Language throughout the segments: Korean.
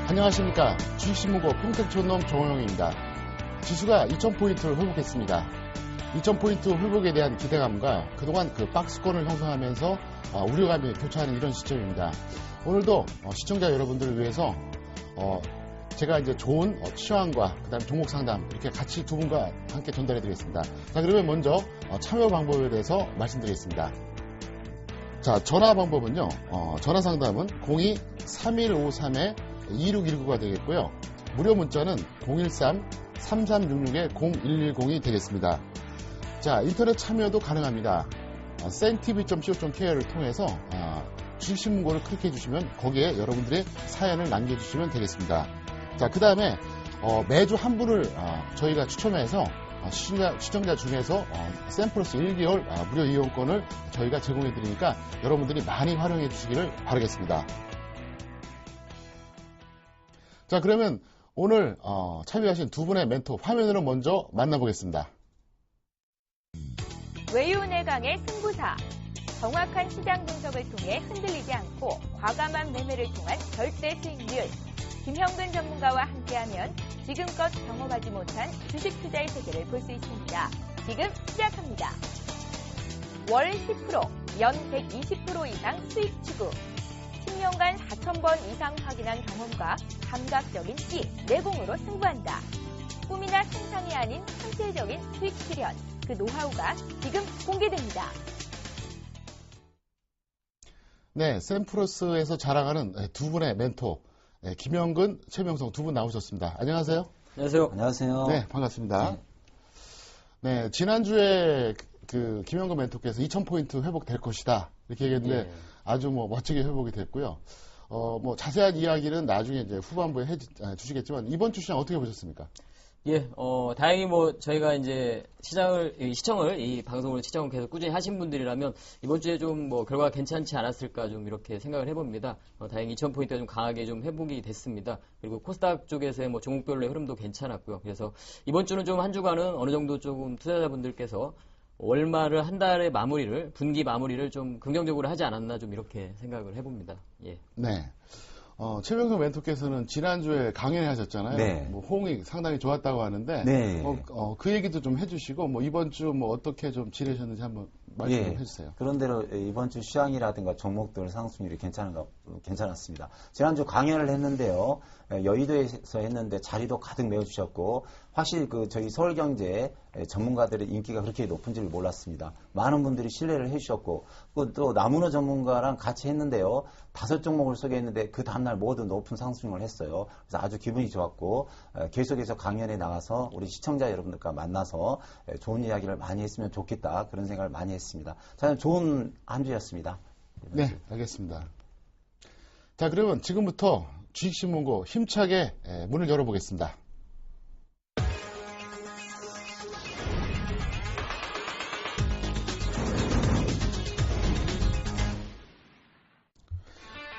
안녕하십니까. 주식신문고 평택촌놈 정호영입니다. 지수가 2000포인트를 회복했습니다. 2000포인트 회복에 대한 기대감과 그동안 그 박스권을 형성하면서 우려감이 교차하는 이런 시점입니다. 오늘도 시청자 여러분들을 위해서 제가 이제 좋은 취향과 그다음에 종목 상담 이렇게 같이 두 분과 함께 전달해 드리겠습니다. 자, 그러면 먼저 참여 방법에 대해서 말씀드리겠습니다. 자, 전화 방법은요. 전화 상담은 02-3153-2619가 되겠고요. 무료 문자는 013-3366-0110이 되겠습니다. 자, 인터넷 참여도 가능합니다. sentv.co.kr을 통해서 주식신문고를 클릭해 주시면 거기에 여러분들의 사연을 남겨주시면 되겠습니다. 자, 그 다음에 매주 한 분을 저희가 추첨해서 시청자 중에서 샘플러스 1개월 무료 이용권을 저희가 제공해 드리니까 여러분들이 많이 활용해 주시기를 바라겠습니다. 자, 그러면 오늘 참여하신 두 분의 멘토 화면으로 먼저 만나보겠습니다. 외유내강의 승부사. 정확한 시장 분석을 통해 흔들리지 않고 과감한 매매를 통한 절대 수익률. 김형근 전문가와 함께하면 지금껏 경험하지 못한 주식 투자의 세계를 볼 수 있습니다. 지금 시작합니다. 월 10%, 연 120% 이상 수익 추구. 10년간 4,000번 이상 확인한 경험과 감각적인 내공으로 승부한다. 꿈이나 상상이 아닌 현실적인 수익 실현. 그 노하우가 지금 공개됩니다. 네, 샘플러스에서 자랑하는 두 분의 멘토, 김형근, 최명성 두 분 나오셨습니다. 안녕하세요. 안녕하세요. 안녕하세요. 네, 반갑습니다. 네, 지난주에 그 김형근 멘토께서 2000포인트 회복될 것이다. 이렇게 얘기했는데 아주 멋지게 회복이 됐고요. 자세한 이야기는 나중에 이제 후반부에 해주시겠지만 이번 주 시장 어떻게 보셨습니까? 예, 다행히 저희가 이제 시청을 이 방송을 시청을 계속 꾸준히 하신 분들이라면 이번 주에 좀 결과가 괜찮지 않았을까 좀 이렇게 생각을 해봅니다. 다행히 2000포인트가 좀 강하게 좀 회복이 됐습니다. 그리고 코스닥 쪽에서의 종목별로의 흐름도 괜찮았고요. 그래서 이번 주는 좀 한 주간은 어느 정도 조금 투자자분들께서 월말을 한 달의 마무리를, 분기 마무리를 좀 긍정적으로 하지 않았나 좀 이렇게 생각을 해봅니다. 예. 네. 최명성 멘토께서는 지난주에 강연을 하셨잖아요. 네. 호응이 상당히 좋았다고 하는데, 네. 그 얘기도 좀 해주시고, 이번 주 어떻게 좀 지내셨는지 한번 말씀 좀 해주세요. 그런대로 이번 주 시황이라든가 종목들 상승률이 괜찮았습니다. 지난주 강연을 했는데요. 여의도에서 했는데 자리도 가득 메워주셨고, 확실히 저희 서울경제 전문가들의 인기가 그렇게 높은 줄 몰랐습니다. 많은 분들이 신뢰를 해주셨고, 또 나문호 전문가랑 같이 했는데요. 5종목을 소개했는데 그 다음날 모두 높은 상승을 했어요. 그래서 아주 기분이 좋았고, 계속해서 강연에 나가서 우리 시청자 여러분들과 만나서 좋은 이야기를 많이 했으면 좋겠다. 그런 생각을 많이 했습니다. 저는 좋은 한 주였습니다. 네, 알겠습니다. 자, 그러면 지금부터 주식신문고 힘차게 문을 열어보겠습니다.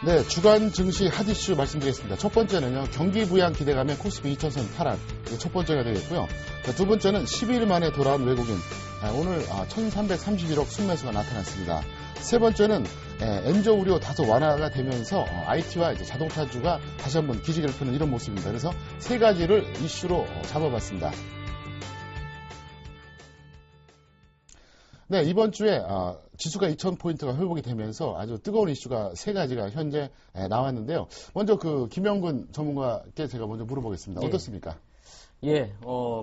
네, 주간 증시 핫이슈 말씀드리겠습니다. 첫 번째는요, 경기 부양 기대감에 코스피 2000선 하락. 첫 번째가 되겠고요. 자, 두 번째는 12일 만에 돌아온 외국인. 오늘 1331억 순매수가 나타났습니다. 세 번째는 엔저 우려 다소 완화가 되면서 IT와 이제 자동차주가 다시 한번 기지개를 펴는 이런 모습입니다. 그래서 세 가지를 이슈로 잡아봤습니다. 네, 이번 주에 지수가 2000포인트가 회복이 되면서 아주 뜨거운 이슈가 세 가지가 현재 나왔는데요. 먼저 김형근 전문가께 제가 먼저 물어보겠습니다. 어떻습니까? 예,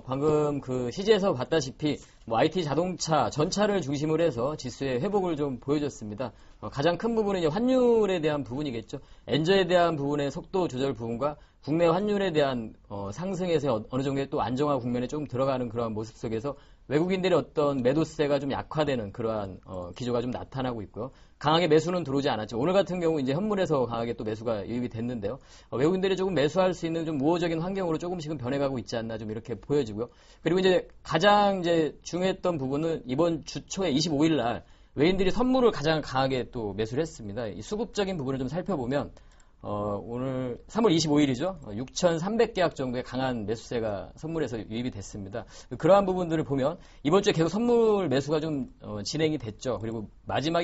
방금 CG에서 봤다시피 IT 자동차 전차를 중심으로 해서 지수의 회복을 좀 보여줬습니다. 가장 큰 부분은 이제 환율에 대한 부분이겠죠. 엔저에 대한 부분의 속도 조절 부분과 국내 환율에 대한 상승에서 어느 정도의 또 안정화 국면에 좀 들어가는 그러한 모습 속에서 외국인들의 어떤 매도세가 좀 약화되는 그러한 기조가 좀 나타나고 있고요. 강하게 매수는 들어오지 않았죠. 오늘 같은 경우 이제 현물에서 강하게 또 매수가 유입이 됐는데요. 외국인들이 조금 매수할 수 있는 좀 우호적인 환경으로 조금씩은 변해가고 있지 않나 좀 이렇게 보여지고요. 그리고 이제 가장 이제 중요했던 부분은 이번 주 초에 25일 날 외인들이 선물을 가장 강하게 또 매수를 했습니다. 이 수급적인 부분을 좀 살펴보면 오늘 3월 25일이죠. 6,300계약 정도의 강한 매수세가 선물에서 유입이 됐습니다. 그러한 부분들을 보면 이번 주에 계속 선물 매수가 좀 진행이 됐죠. 그리고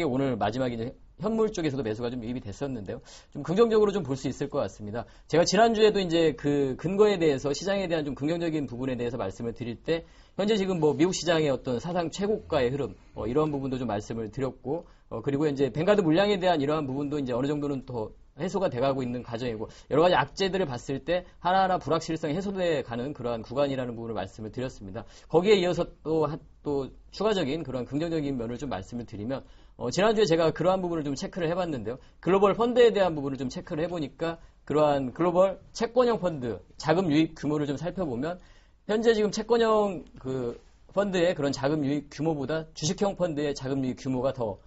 오늘 마지막에 이제 현물 쪽에서도 매수가 좀 유입이 됐었는데요. 좀 긍정적으로 좀 볼 수 있을 것 같습니다. 제가 지난주에도 이제 그 근거에 대해서 시장에 대한 좀 긍정적인 부분에 대해서 말씀을 드릴 때 현재 지금 뭐 미국 시장의 어떤 사상 최고가의 흐름 이런 부분도 좀 말씀을 드렸고 그리고 이제 뱅가드 물량에 대한 이러한 부분도 이제 어느 정도는 더 해소가 돼가고 있는 과정이고 여러 가지 악재들을 봤을 때 하나하나 불확실성이 해소돼 가는 그러한 구간이라는 부분을 말씀을 드렸습니다. 거기에 이어서 또 추가적인 그런 긍정적인 면을 좀 말씀을 드리면 지난주에 제가 그러한 부분을 좀 체크를 해봤는데요. 글로벌 펀드에 대한 부분을 좀 체크를 해보니까 그러한 글로벌 채권형 펀드 자금 유입 규모를 좀 살펴보면 현재 지금 채권형 그 펀드의 그런 자금 유입 규모보다 주식형 펀드의 자금 유입 규모가 더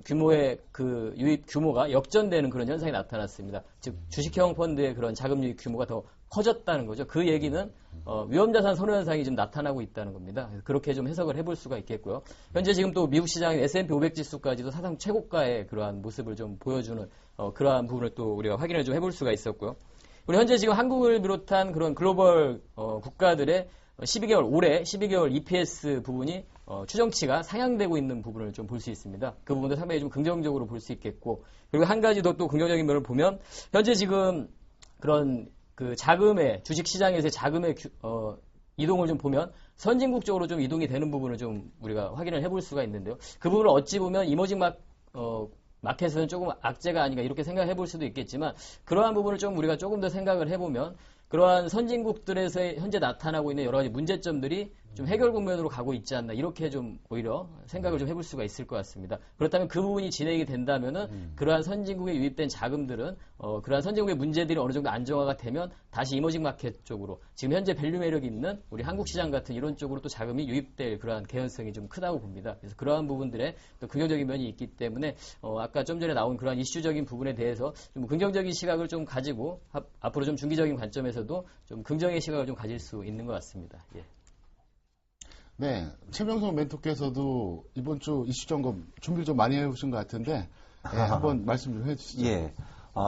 규모의 그 유입 규모가 역전되는 그런 현상이 나타났습니다. 즉 주식형 펀드의 그런 자금 유입 규모가 더 커졌다는 거죠. 그 얘기는 위험자산 선호 현상이 좀 나타나고 있다는 겁니다. 그렇게 좀 해석을 해볼 수가 있겠고요. 현재 지금 또 미국 시장의 S&P 500 지수까지도 사상 최고가의 그러한 모습을 좀 보여주는 그러한 부분을 또 우리가 확인을 좀 해볼 수가 있었고요. 우리 현재 지금 한국을 비롯한 그런 글로벌 국가들의 12개월 올해 12개월 EPS 부분이 추정치가 상향되고 있는 부분을 좀 볼 수 있습니다. 그 부분도 상당히 좀 긍정적으로 볼 수 있겠고 그리고 한 가지 더 또 긍정적인 면을 보면 현재 지금 그런 그 자금의 주식 시장에서의 자금의 이동을 좀 보면 선진국 쪽으로 좀 이동이 되는 부분을 좀 우리가 확인을 해볼 수가 있는데요. 그 부분을 어찌 보면 이머징 마켓에서는 조금 악재가 아닌가 이렇게 생각해 볼 수도 있겠지만 그러한 부분을 좀 우리가 조금 더 생각을 해보면 그러한 선진국들에서 현재 나타나고 있는 여러 가지 문제점들이 좀 해결 국면으로 가고 있지 않나 이렇게 좀 오히려 생각을 좀 해볼 수가 있을 것 같습니다. 그렇다면 그 부분이 진행이 된다면은 그러한 선진국에 유입된 자금들은 그러한 선진국의 문제들이 어느 정도 안정화가 되면 다시 이머징 마켓 쪽으로 지금 현재 밸류 매력이 있는 우리 한국 시장 같은 이런 쪽으로 또 자금이 유입될 그러한 개연성이 좀 크다고 봅니다. 그래서 그러한 부분들에 또 긍정적인 면이 있기 때문에 아까 좀 전에 나온 그러한 이슈적인 부분에 대해서 좀 긍정적인 시각을 좀 가지고 앞으로 좀 중기적인 관점에서도 좀 긍정의 시각을 좀 가질 수 있는 것 같습니다. 예. 네, 최명성 멘토께서도 이번 주 이슈 점검 준비를 좀 많이 해오신 것 같은데 한번 말씀 좀 해주시죠. 예.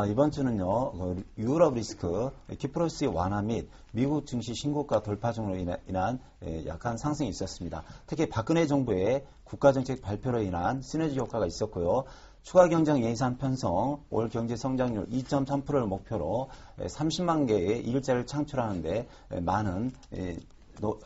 이번 주는요, 유럽 리스크, 키프로스의 완화 및 미국 증시 신고가 돌파 등으로 인한 약한 상승이 있었습니다. 특히 박근혜 정부의 국가정책 발표로 인한 시너지 효과가 있었고요. 추가 경정 예산 편성, 올 경제 성장률 2.3%를 목표로 30만 개의 일자리를 창출하는데 많은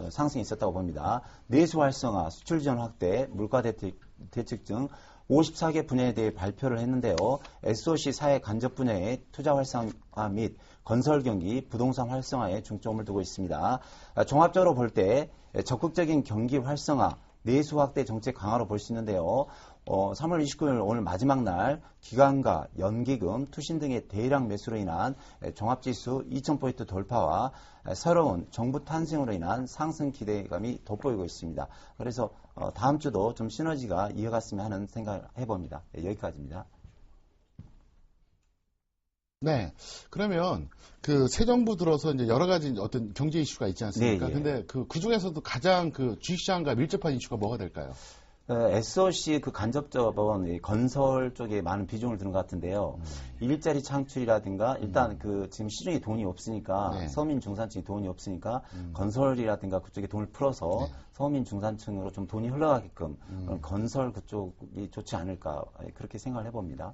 상승이 있었다고 봅니다. 내수 활성화, 수출 지원 확대, 물가 대책 등 54개 분야에 대해 발표를 했는데요. SOC 사회 간접 분야의 투자 활성화 및 건설 경기, 부동산 활성화에 중점을 두고 있습니다. 종합적으로 볼 때 적극적인 경기 활성화, 내수 확대 정책 강화로 볼 수 있는데요. 3월 29일 오늘 마지막 날 기관과 연기금, 투신 등의 대량 매수로 인한 종합지수 2000포인트 돌파와 새로운 정부 탄생으로 인한 상승 기대감이 돋보이고 있습니다. 그래서 다음 주도 좀 시너지가 이어갔으면 하는 생각을 해봅니다. 네, 여기까지입니다. 네. 그러면 그 새 정부 들어서 이제 여러 가지 어떤 경제 이슈가 있지 않습니까? 네, 예. 근데 그 중에서도 가장 그 주식시장과 밀접한 이슈가 뭐가 될까요? SOC 그 간접 자본 건설 쪽에 많은 비중을 두는 것 같은데요. 일자리 창출이라든가 일단 그 지금 시중에 돈이 없으니까 네. 서민 중산층이 돈이 없으니까 건설이라든가 그쪽에 돈을 풀어서 네. 서민 중산층으로 좀 돈이 흘러가게끔 건설 그쪽이 좋지 않을까 그렇게 생각을 해봅니다.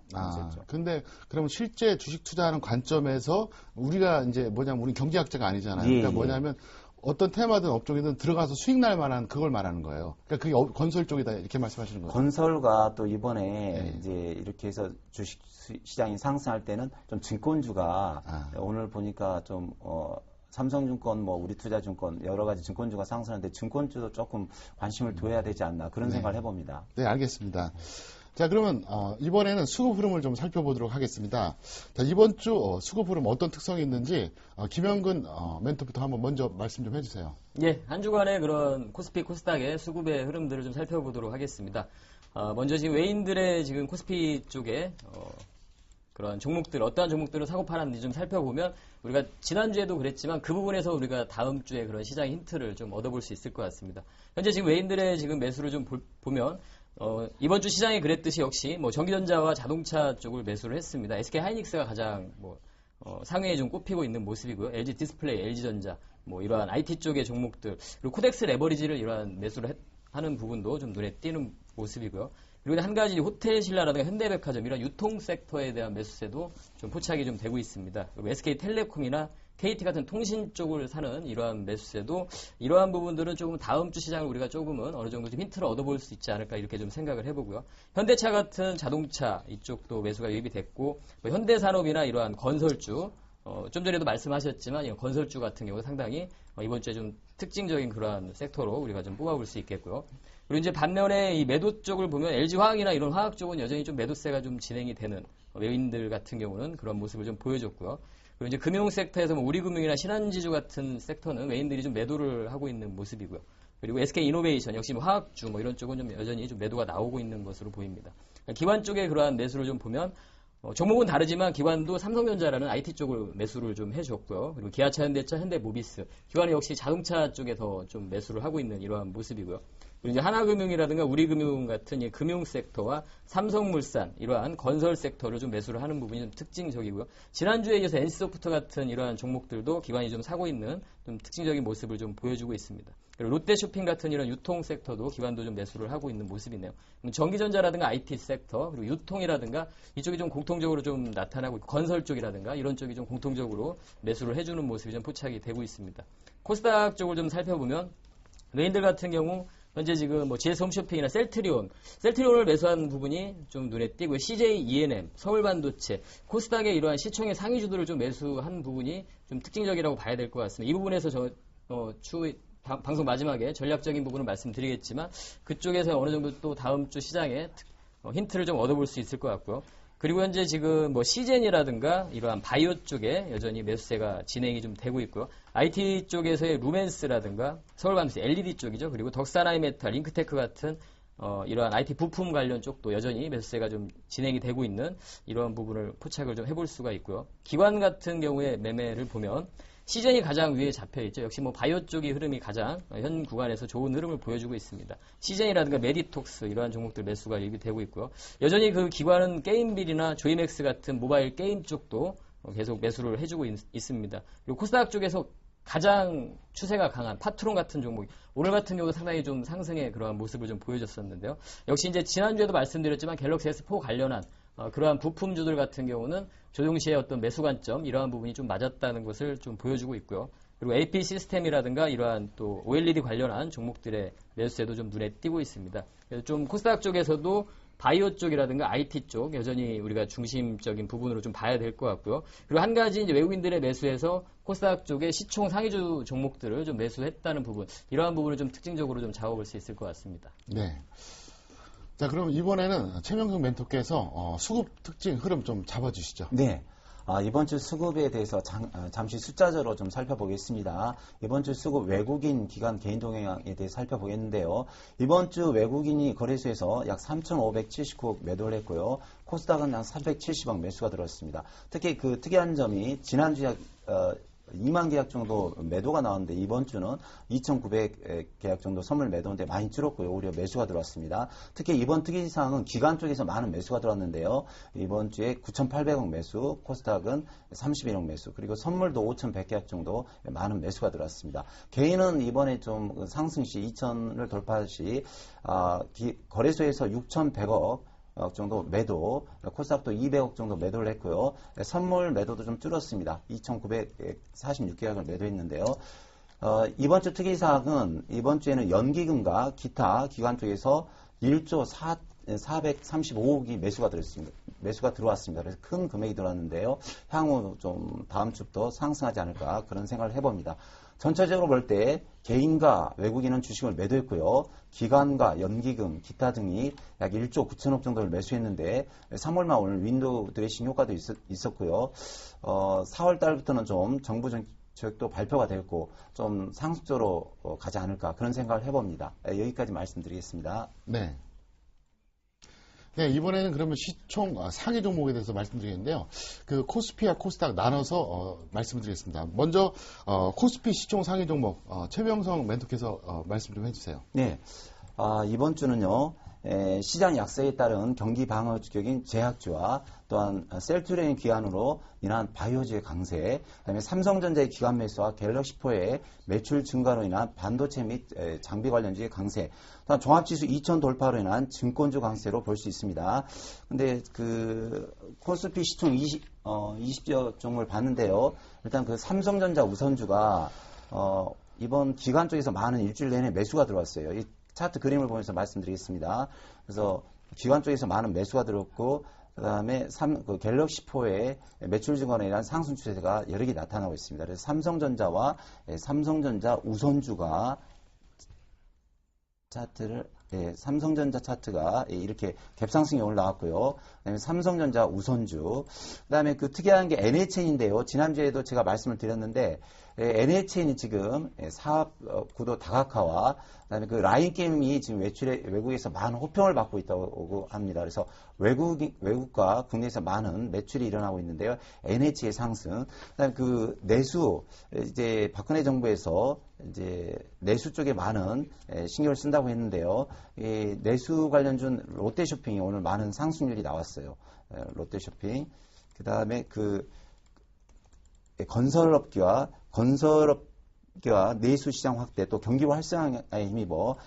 근데 그러면 실제 주식 투자하는 관점에서 우리가 이제 뭐냐면 우리 경제학자가 아니잖아요. 예, 그러니까 예. 뭐냐면 어떤 테마든 업종이든 들어가서 수익 날 만한 그걸 말하는 거예요. 그러니까 그게 건설 쪽이다 이렇게 말씀하시는 거죠. 건설과 또 이번에 네. 이제 이렇게 해서 주식 시장이 상승할 때는 좀 증권주가 오늘 보니까 좀 삼성증권, 뭐 우리투자증권 여러 가지 증권주가 상승하는데 증권주도 조금 관심을 둬야 되지 않나 그런 생각을 해봅니다. 네, 알겠습니다. 자, 그러면 이번에는 수급 흐름을 좀 살펴보도록 하겠습니다. 자, 이번 주 수급 흐름 어떤 특성이 있는지 김영근 멘토부터 한번 먼저 말씀 좀 해주세요. 예, 한 주간의 그런 코스피, 코스닥의 수급의 흐름들을 좀 살펴보도록 하겠습니다. 먼저 지금 외인들의 지금 코스피 쪽에 그런 종목들, 어떠한 종목들을 사고 팔았는지 좀 살펴보면 우리가 지난주에도 그랬지만 그 부분에서 우리가 다음 주에 그런 시장 힌트를 좀 얻어볼 수 있을 것 같습니다. 현재 지금 외인들의 지금 매수를 좀 보면 이번 주 시장이 그랬듯이 역시 뭐 전기전자와 자동차 쪽을 매수를 했습니다. SK 하이닉스가 가장 뭐 상위에 좀 꼽히고 있는 모습이고요. LG 디스플레이, LG전자, 뭐 이러한 IT 쪽의 종목들, 그리고 코덱스 레버리지를 이러한 매수를 하는 부분도 좀 눈에 띄는 모습이고요. 그리고 한 가지 호텔 신라라든가 현대백화점 이런 유통 섹터에 대한 매수세도 좀 포착이 좀 되고 있습니다. 그리고 SK텔레콤이나 KT 같은 통신 쪽을 사는 이러한 매수세도 이러한 부분들은 조금 다음 주 시장을 우리가 조금은 어느 정도 좀 힌트를 얻어볼 수 있지 않을까 이렇게 좀 생각을 해보고요. 현대차 같은 자동차 이쪽도 매수가 유입이 됐고 뭐 현대산업이나 이러한 건설주 좀 전에도 말씀하셨지만 이 건설주 같은 경우 상당히 이번 주에 좀 특징적인 그러한 섹터로 우리가 좀 뽑아볼 수 있겠고요. 그리고 이제 반면에 이 매도 쪽을 보면 LG화학이나 이런 화학 쪽은 여전히 좀 매도세가 좀 진행이 되는 외인들 같은 경우는 그런 모습을 좀 보여줬고요. 그리고 이제 금융 섹터에서 뭐 우리금융이나 신한지주 같은 섹터는 외인들이 좀 매도를 하고 있는 모습이고요. 그리고 SK이노베이션 역시 뭐 화학주 뭐 이런 쪽은 좀 여전히 좀 매도가 나오고 있는 것으로 보입니다. 기관 쪽에 그러한 매수를 좀 보면 종목은 다르지만 기관도 삼성전자라는 IT 쪽을 매수를 좀 해줬고요. 그리고 기아차, 현대차, 현대모비스 기관은 역시 자동차 쪽에 더 좀 매수를 하고 있는 이러한 모습이고요. 그리고 이제 하나금융이라든가 우리금융 같은 이 금융 섹터와 삼성물산 이러한 건설 섹터를 좀 매수를 하는 부분이 좀 특징적이고요. 지난주에 이어서 NC소프트 같은 이러한 종목들도 기관이 좀 사고 있는 좀 특징적인 모습을 좀 보여주고 있습니다. 그리고 롯데쇼핑 같은 이런 유통 섹터도 기관도 좀 매수를 하고 있는 모습이네요. 전기전자라든가 IT 섹터 그리고 유통이라든가 이쪽이 좀 공통적으로 좀 나타나고 있고 건설 쪽이라든가 이런 쪽이 좀 공통적으로 매수를 해주는 모습이 좀 포착이 되고 있습니다. 코스닥 쪽을 좀 살펴보면 외인들 같은 경우 현재 지금 뭐 GS 홈쇼핑이나 셀트리온을 매수한 부분이 좀 눈에 띄고요. CJ ENM, 서울반도체, 코스닥의 이러한 시총의 상위주들을 좀 매수한 부분이 좀 특징적이라고 봐야 될 것 같습니다. 이 부분에서 추후 방송 마지막에 전략적인 부분을 말씀드리겠지만 그쪽에서 어느 정도 또 다음 주 시장에 힌트를 좀 얻어볼 수 있을 것 같고요. 그리고 현재 지금 뭐 시젠이라든가 이러한 바이오 쪽에 여전히 매수세가 진행이 좀 되고 있고요. IT 쪽에서의 루멘스라든가 서울반도체 LED 쪽이죠. 그리고 덕산하이메탈, 링크테크 같은 이러한 IT 부품 관련 쪽도 여전히 매수세가 좀 진행이 되고 있는 이러한 부분을 포착을 좀 해볼 수가 있고요. 기관 같은 경우에 매매를 보면 시젠이 가장 위에 잡혀 있죠. 역시 뭐 바이오 쪽의 흐름이 가장 현 구간에서 좋은 흐름을 보여주고 있습니다. 시젠이라든가 메디톡스 이러한 종목들 매수가 유입이 되고 있고요. 여전히 그 기관은 게임빌이나 조이맥스 같은 모바일 게임 쪽도 계속 매수를 해주고 있습니다. 그리고 코스닥 쪽에서 가장 추세가 강한 파트론 같은 종목이 오늘 같은 경우도 상당히 좀 상승의 그러한 모습을 좀 보여줬었는데요. 역시 이제 지난주에도 말씀드렸지만 갤럭시 S4 관련한 그러한 부품주들 같은 경우는 조정시의 어떤 매수 관점 이러한 부분이 좀 맞았다는 것을 좀 보여주고 있고요. 그리고 AP 시스템이라든가 이러한 또 OLED 관련한 종목들의 매수세도 좀 눈에 띄고 있습니다. 그래서 좀 코스닥 쪽에서도 바이오 쪽이라든가 IT 쪽 여전히 우리가 중심적인 부분으로 좀 봐야 될 것 같고요. 그리고 한 가지 이제 외국인들의 매수에서 코스닥 쪽의 시총 상위주 종목들을 좀 매수했다는 부분 이러한 부분을 좀 특징적으로 좀 잡아볼 수 있을 것 같습니다. 네. 자, 그럼 이번에는 최명석 멘토께서 수급 특징 흐름 좀 잡아주시죠. 네. 이번 주 수급에 대해서 잠시 숫자적으로 좀 살펴보겠습니다. 이번 주 수급 외국인 기관 개인 동향에 대해 살펴보겠는데요. 이번 주 외국인이 거래소에서 약 3,579억 매도를 했고요. 코스닥은 약 370억 매수가 들어왔습니다. 특히 그 특이한 점이 지난주 약 2만 계약 정도 매도가 나왔는데 이번 주는 2,900 계약 정도 선물 매도인데 많이 줄었고요. 오히려 매수가 들어왔습니다. 특히 이번 특이사항은 기관 쪽에서 많은 매수가 들어왔는데요. 이번 주에 9,800억 매수, 코스닥은 31억 매수, 그리고 선물도 5,100계약 정도 많은 매수가 들어왔습니다. 개인은 이번에 좀 상승 시 2,000을 돌파 시 거래소에서 6,100억 정도 매도, 코스닥도 200억 정도 매도를 했고요. 선물 매도도 좀 줄었습니다. 2,946계약을 매도했는데요. 이번 주 특이사항은 이번 주에는 연기금과 기타 기관 쪽에서 1조 435억이 매수가 들어왔습니다. 그래서 큰 금액이 들어왔는데요. 향후 좀 다음 주부터 상승하지 않을까 그런 생각을 해봅니다. 전체적으로 볼 때 개인과 외국인은 주식을 매도했고요. 기관과 연기금, 기타 등이 약 1조 9천억 정도를 매수했는데 3월말 오늘 윈도우 드레싱 효과도 있었고요. 4월 달부터는 좀 정부 정책도 발표가 됐고 좀 상승적으로 가지 않을까 그런 생각을 해봅니다. 여기까지 말씀드리겠습니다. 네. 네, 이번에는 그러면 시총 상위 종목에 대해서 말씀드리겠는데요. 그 코스피와 코스닥 나눠서 말씀드리겠습니다. 먼저 코스피 시총 상위 종목 최명성 멘토께서 말씀 좀 해주세요. 네, 이번 주는요. 시장 약세에 따른 경기 방어 주격인 제약주와 또한 셀트리온의 기관으로 인한 바이오주의 강세, 그다음에 삼성전자의 기관 매수와 갤럭시포의 매출 증가로 인한 반도체 및 장비 관련주의 강세, 또한 종합지수 2000 돌파로 인한 증권주 강세로 볼 수 있습니다. 근데 그 코스피 시총 20여 종목을 봤는데요. 일단 그 삼성전자 우선주가 이번 기간 쪽에서 많은 일주일 내내 매수가 들어왔어요. 이 차트 그림을 보면서 말씀드리겠습니다. 그래서 기관 쪽에서 많은 매수가 들어왔고, 그 다음에 그 갤럭시4의 매출 증가로 인한 상승 추세가 여러 개 나타나고 있습니다. 그래서 삼성전자와 삼성전자 우선주가 차트를, 삼성전자 차트가 이렇게 갭상승이 올라왔고요. 그다음에 삼성전자 우선주, 그다음에 그 특이한 게 NHN인데요. 지난주에도 제가 말씀을 드렸는데 NHN이 지금 사업 구도 다각화와 그다음에 그 라인 게임이 지금 외국에서 많은 호평을 받고 있다고 합니다. 그래서 외국과 국내에서 많은 매출이 일어나고 있는데요. NH의 상승, 그다음에 그 내수, 이제 박근혜 정부에서 이제 내수 쪽에 많은 신경을 쓴다고 했는데요. 이 내수 관련준 롯데쇼핑이 오늘 많은 상승률이 나왔어요. 롯데쇼핑. 그다음에 그 건설업계와 내수 시장 확대, 또 경기화 활성화에 힘입어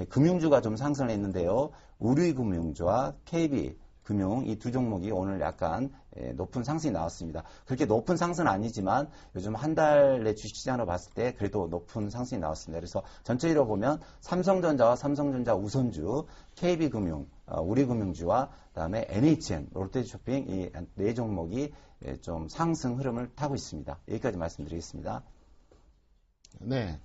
금융주가 좀 상승을 했는데요. 우리금융주와 KB금융 이 두 종목이 오늘 약간 높은 상승이 나왔습니다. 그렇게 높은 상승은 아니지만 요즘 한 달 내 주식시장으로 봤을 때 그래도 높은 상승이 나왔습니다. 그래서 전체적으로 보면 삼성전자와 삼성전자 우선주, KB금융, 우리금융주와 그다음에 NHN, 롯데쇼핑 이 네 종목이 좀 상승 흐름을 타고 있습니다. 여기까지 말씀드리겠습니다. 네.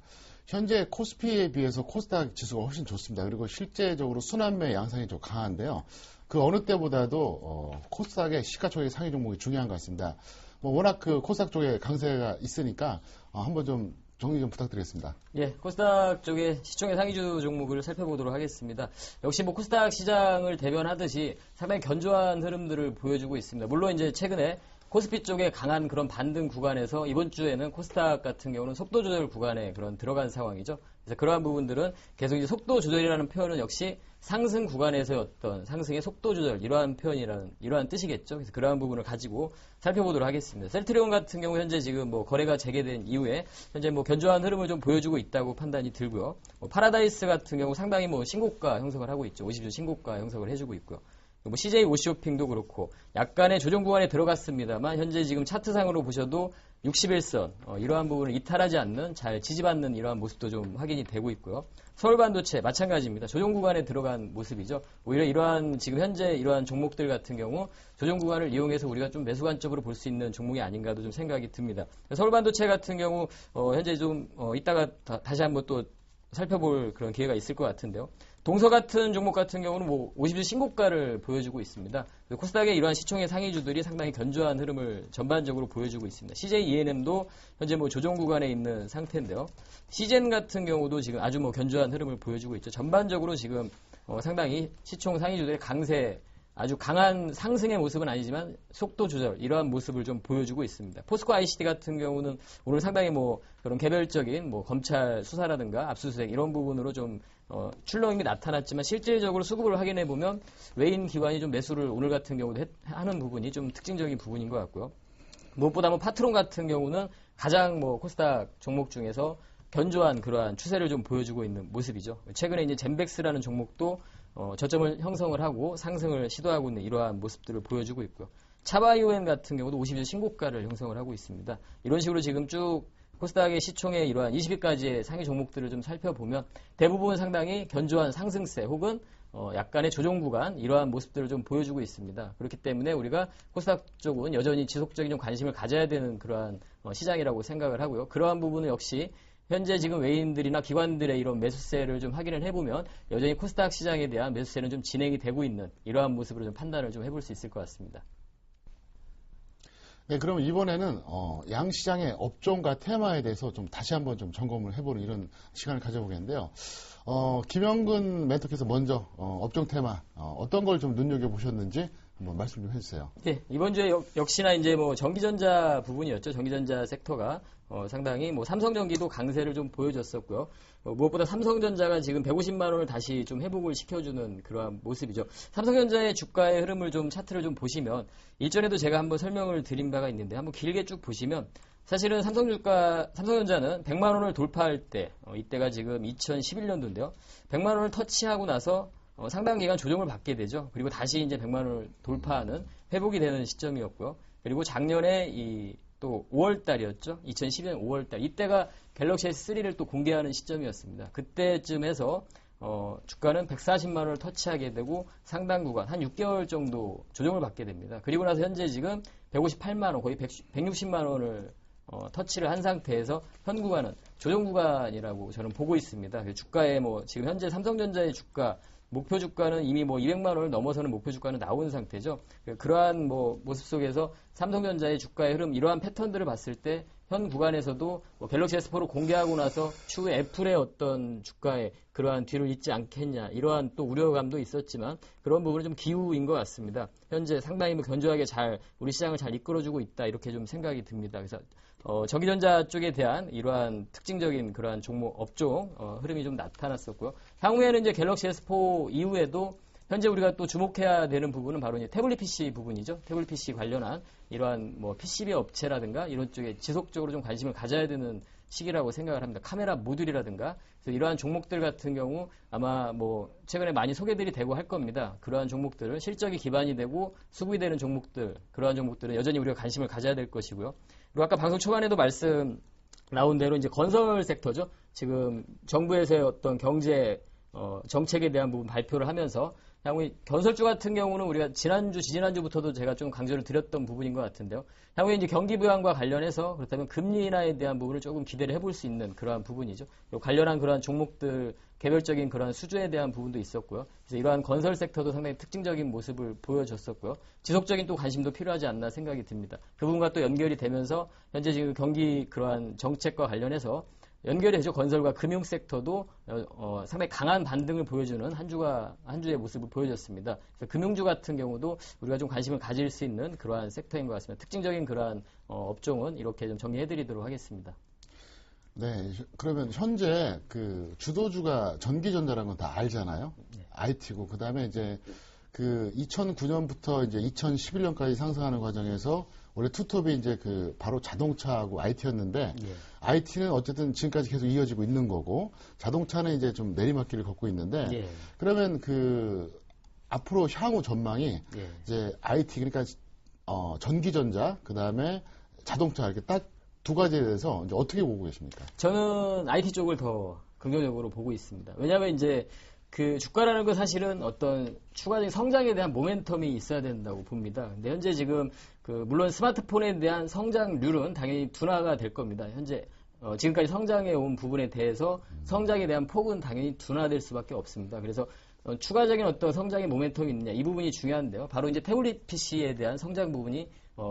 현재 코스피에 비해서 코스닥 지수가 훨씬 좋습니다. 그리고 실제적으로 순환매 양상이 좀 강한데요. 그 어느 때보다도 코스닥의 시가총액 상위 종목이 중요한 것 같습니다. 뭐 워낙 그 코스닥 쪽에 강세가 있으니까 한번 좀 정리 좀 부탁드리겠습니다. 예, 코스닥 쪽의 시총의 상위주 종목을 살펴보도록 하겠습니다. 역시 뭐 코스닥 시장을 대변하듯이 상당히 견조한 흐름들을 보여주고 있습니다. 물론 이제 최근에 코스피 쪽에 강한 그런 반등 구간에서 이번 주에는 코스닥 같은 경우는 속도 조절 구간에 그런 들어간 상황이죠. 그래서 그러한 부분들은 계속 이제 속도 조절이라는 표현은 역시 상승 구간에서의 어떤 상승의 속도 조절 이러한 이러한 뜻이겠죠. 그래서 그러한 부분을 가지고 살펴보도록 하겠습니다. 셀트리온 같은 경우 현재 지금 뭐 거래가 재개된 이후에 현재 뭐 견조한 흐름을 좀 보여주고 있다고 판단이 들고요. 파라다이스 같은 경우 상당히 뭐 신고가 형성을 하고 있죠. 50주 신고가 형성을 해주고 있고요. 뭐 CJ 오쇼핑도 그렇고 약간의 조정 구간에 들어갔습니다만 현재 지금 차트상으로 보셔도 61선 이러한 부분을 이탈하지 않는 잘 지지받는 이러한 모습도 좀 확인이 되고 있고요. 서울반도체 마찬가지입니다. 조정 구간에 들어간 모습이죠. 오히려 이러한 지금 현재 이러한 종목들 같은 경우 조정 구간을 이용해서 우리가 좀 매수 관점으로 볼 수 있는 종목이 아닌가도 좀 생각이 듭니다. 서울반도체 같은 경우 현재 좀 이따가 다시 한번 또 살펴볼 그런 기회가 있을 것 같은데요. 동서 같은 종목 같은 경우는 뭐 50주 신고가를 보여주고 있습니다. 코스닥의 이러한 시총의 상위주들이 상당히 견조한 흐름을 전반적으로 보여주고 있습니다. CJ ENM도 현재 뭐 조정 구간에 있는 상태인데요. CGN 같은 경우도 지금 아주 뭐 견조한 흐름을 보여주고 있죠. 전반적으로 지금 상당히 시총 상위주들의 강세, 아주 강한 상승의 모습은 아니지만 속도 조절 이러한 모습을 좀 보여주고 있습니다. 포스코 ICT 같은 경우는 오늘 상당히 뭐 그런 개별적인 뭐 검찰 수사라든가 압수수색 이런 부분으로 좀 출렁임이 나타났지만 실질적으로 수급을 확인해 보면 외인 기관이 좀 매수를 오늘 같은 경우도 하는 부분이 좀 특징적인 부분인 것 같고요. 무엇보다 뭐 파트론 같은 경우는 가장 뭐 코스닥 종목 중에서 견조한 그러한 추세를 좀 보여주고 있는 모습이죠. 최근에 이제 젠백스라는 종목도 저점을 형성을 하고 상승을 시도하고 있는 이러한 모습들을 보여주고 있고요. 차바이오엔 같은 경우도 50일 신고가를 형성을 하고 있습니다. 이런 식으로 지금 쭉 코스닥의 시총의 이러한 20위까지의 상위 종목들을 좀 살펴보면 대부분 상당히 견조한 상승세 혹은 약간의 조정 구간 이러한 모습들을 좀 보여주고 있습니다. 그렇기 때문에 우리가 코스닥 쪽은 여전히 지속적인 좀 관심을 가져야 되는 그러한 시장이라고 생각을 하고요. 그러한 부분은 역시 현재 지금 외인들이나 기관들의 이런 매수세를 좀 확인을 해보면 여전히 코스닥 시장에 대한 매수세는 좀 진행이 되고 있는 이러한 모습으로 좀 판단을 좀 해볼 수 있을 것 같습니다. 네, 그럼 이번에는 양시장의 업종과 테마에 대해서 좀 다시 한번 좀 점검을 해보는 이런 시간을 가져보겠는데요. 김영근 멘토께서 먼저 업종 테마 어떤 걸 좀 눈여겨보셨는지 한번 말씀 좀 해주세요. 네, 이번 주에 역시나 이제 뭐 전기전자 부분이었죠. 전기전자 섹터가 상당히 뭐 삼성전기도 강세를 좀 보여줬었고요. 무엇보다 삼성전자가 지금 150만 원을 다시 좀 회복을 시켜주는 그러한 모습이죠. 삼성전자의 주가의 흐름을 좀 차트를 좀 보시면 일전에도 제가 한번 설명을 드린 바가 있는데 한번 길게 쭉 보시면 사실은 삼성전자는 100만 원을 돌파할 때 이때가 지금 2011년도인데요. 100만 원을 터치하고 나서 상당 기간 조정을 받게 되죠. 그리고 다시 이제 100만 원을 돌파하는 회복이 되는 시점이었고요. 그리고 작년에 또 5월 달이었죠. 2012년 5월 달. 이때가 갤럭시 S3를 또 공개하는 시점이었습니다. 그때쯤 해서 주가는 140만 원을 터치하게 되고 상당 구간 한 6개월 정도 조정을 받게 됩니다. 그리고 나서 현재 지금 158만 원, 거의 160만 원을 터치를 한 상태에서 현 구간은 조정 구간이라고 저는 보고 있습니다. 주가에 지금 현재 삼성전자의 주가 목표 주가는 이미 200만 원을 넘어서는 목표 주가는 나온 상태죠. 그러한 모습 속에서 삼성전자의 주가의 흐름, 이러한 패턴들을 봤을 때 현 구간에서도 갤럭시 S4를 공개하고 나서 추후에 애플의 어떤 주가에 그러한 뒤를 잇지 않겠냐, 이러한 또 우려감도 있었지만 그런 부분은 좀 기우인 것 같습니다. 현재 상당히 견조하게 우리 시장을 잘 이끌어주고 있다, 이렇게 좀 생각이 듭니다. 그래서 전기전자 쪽에 대한 이러한 특징적인 그러한 종목, 업종 흐름이 좀 나타났었고요. 향후에는 이제 갤럭시 S4 이후에도 현재 우리가 또 주목해야 되는 부분은 바로 이제 태블릿 PC 부분이죠. 태블릿 PC 관련한 이러한 PCB 업체라든가 이런 쪽에 지속적으로 좀 관심을 가져야 되는 시기라고 생각을 합니다. 카메라 모듈이라든가 그래서 이러한 종목들 같은 경우 아마 최근에 많이 소개들이 되고 할 겁니다. 그러한 종목들은 실적이 기반이 되고 수급이 되는 종목들, 그러한 종목들은 여전히 우리가 관심을 가져야 될 것이고요. 그리고 아까 방송 초반에도 말씀 나온 대로 이제 건설 섹터죠. 지금 정부에서의 어떤 경제 정책에 대한 부분 발표를 하면서 향후에 건설주 같은 경우는 우리가 지지난주부터도 제가 좀 강조를 드렸던 부분인 것 같은데요. 향후에 이제 경기 부양과 관련해서 그렇다면 금리 인하에 대한 부분을 조금 기대를 해볼 수 있는 그러한 부분이죠. 관련한 그러한 종목들 개별적인 그러한 수주에 대한 부분도 있었고요. 그래서 이러한 건설 섹터도 상당히 특징적인 모습을 보여줬었고요. 지속적인 또 관심도 필요하지 않나 생각이 듭니다. 그 부분과 또 연결이 되면서 현재 지금 경기 그러한 정책과 관련해서 연결이 되죠. 건설과 금융 섹터도 상당히 강한 반등을 보여주는 한 주의 모습을 보여줬습니다. 그래서 금융주 같은 경우도 우리가 좀 관심을 가질 수 있는 그러한 섹터인 것 같습니다. 특징적인 그러한 업종은 이렇게 좀 정리해드리도록 하겠습니다. 네, 그러면 현재 그 주도주가 전기전자라는 건 다 알잖아요. 네. IT고 그다음에 이제 2009년부터 이제 2011년까지 상승하는 과정에서 원래 투톱이 이제 바로 자동차하고 IT였는데 예. IT는 어쨌든 지금까지 계속 이어지고 있는 거고 자동차는 이제 좀 내리막길을 걷고 있는데 예. 그러면 앞으로 향후 전망이 예. 이제 IT 그러니까 전기전자 그다음에 자동차 이렇게 딱 두 가지에 대해서 이제 어떻게 보고 계십니까? 저는 IT 쪽을 더 긍정적으로 보고 있습니다. 왜냐하면 이제 주가라는 건 사실은 어떤 추가적인 성장에 대한 모멘텀이 있어야 된다고 봅니다. 근데 현재 지금 물론 스마트폰에 대한 성장률은 당연히 둔화가 될 겁니다. 현재 지금까지 성장해 온 부분에 대해서 성장에 대한 폭은 당연히 둔화될 수밖에 없습니다. 그래서 추가적인 어떤 성장의 모멘텀이 있느냐, 이 부분이 중요한데요. 바로 이제 태블릿 PC에 대한 성장 부분이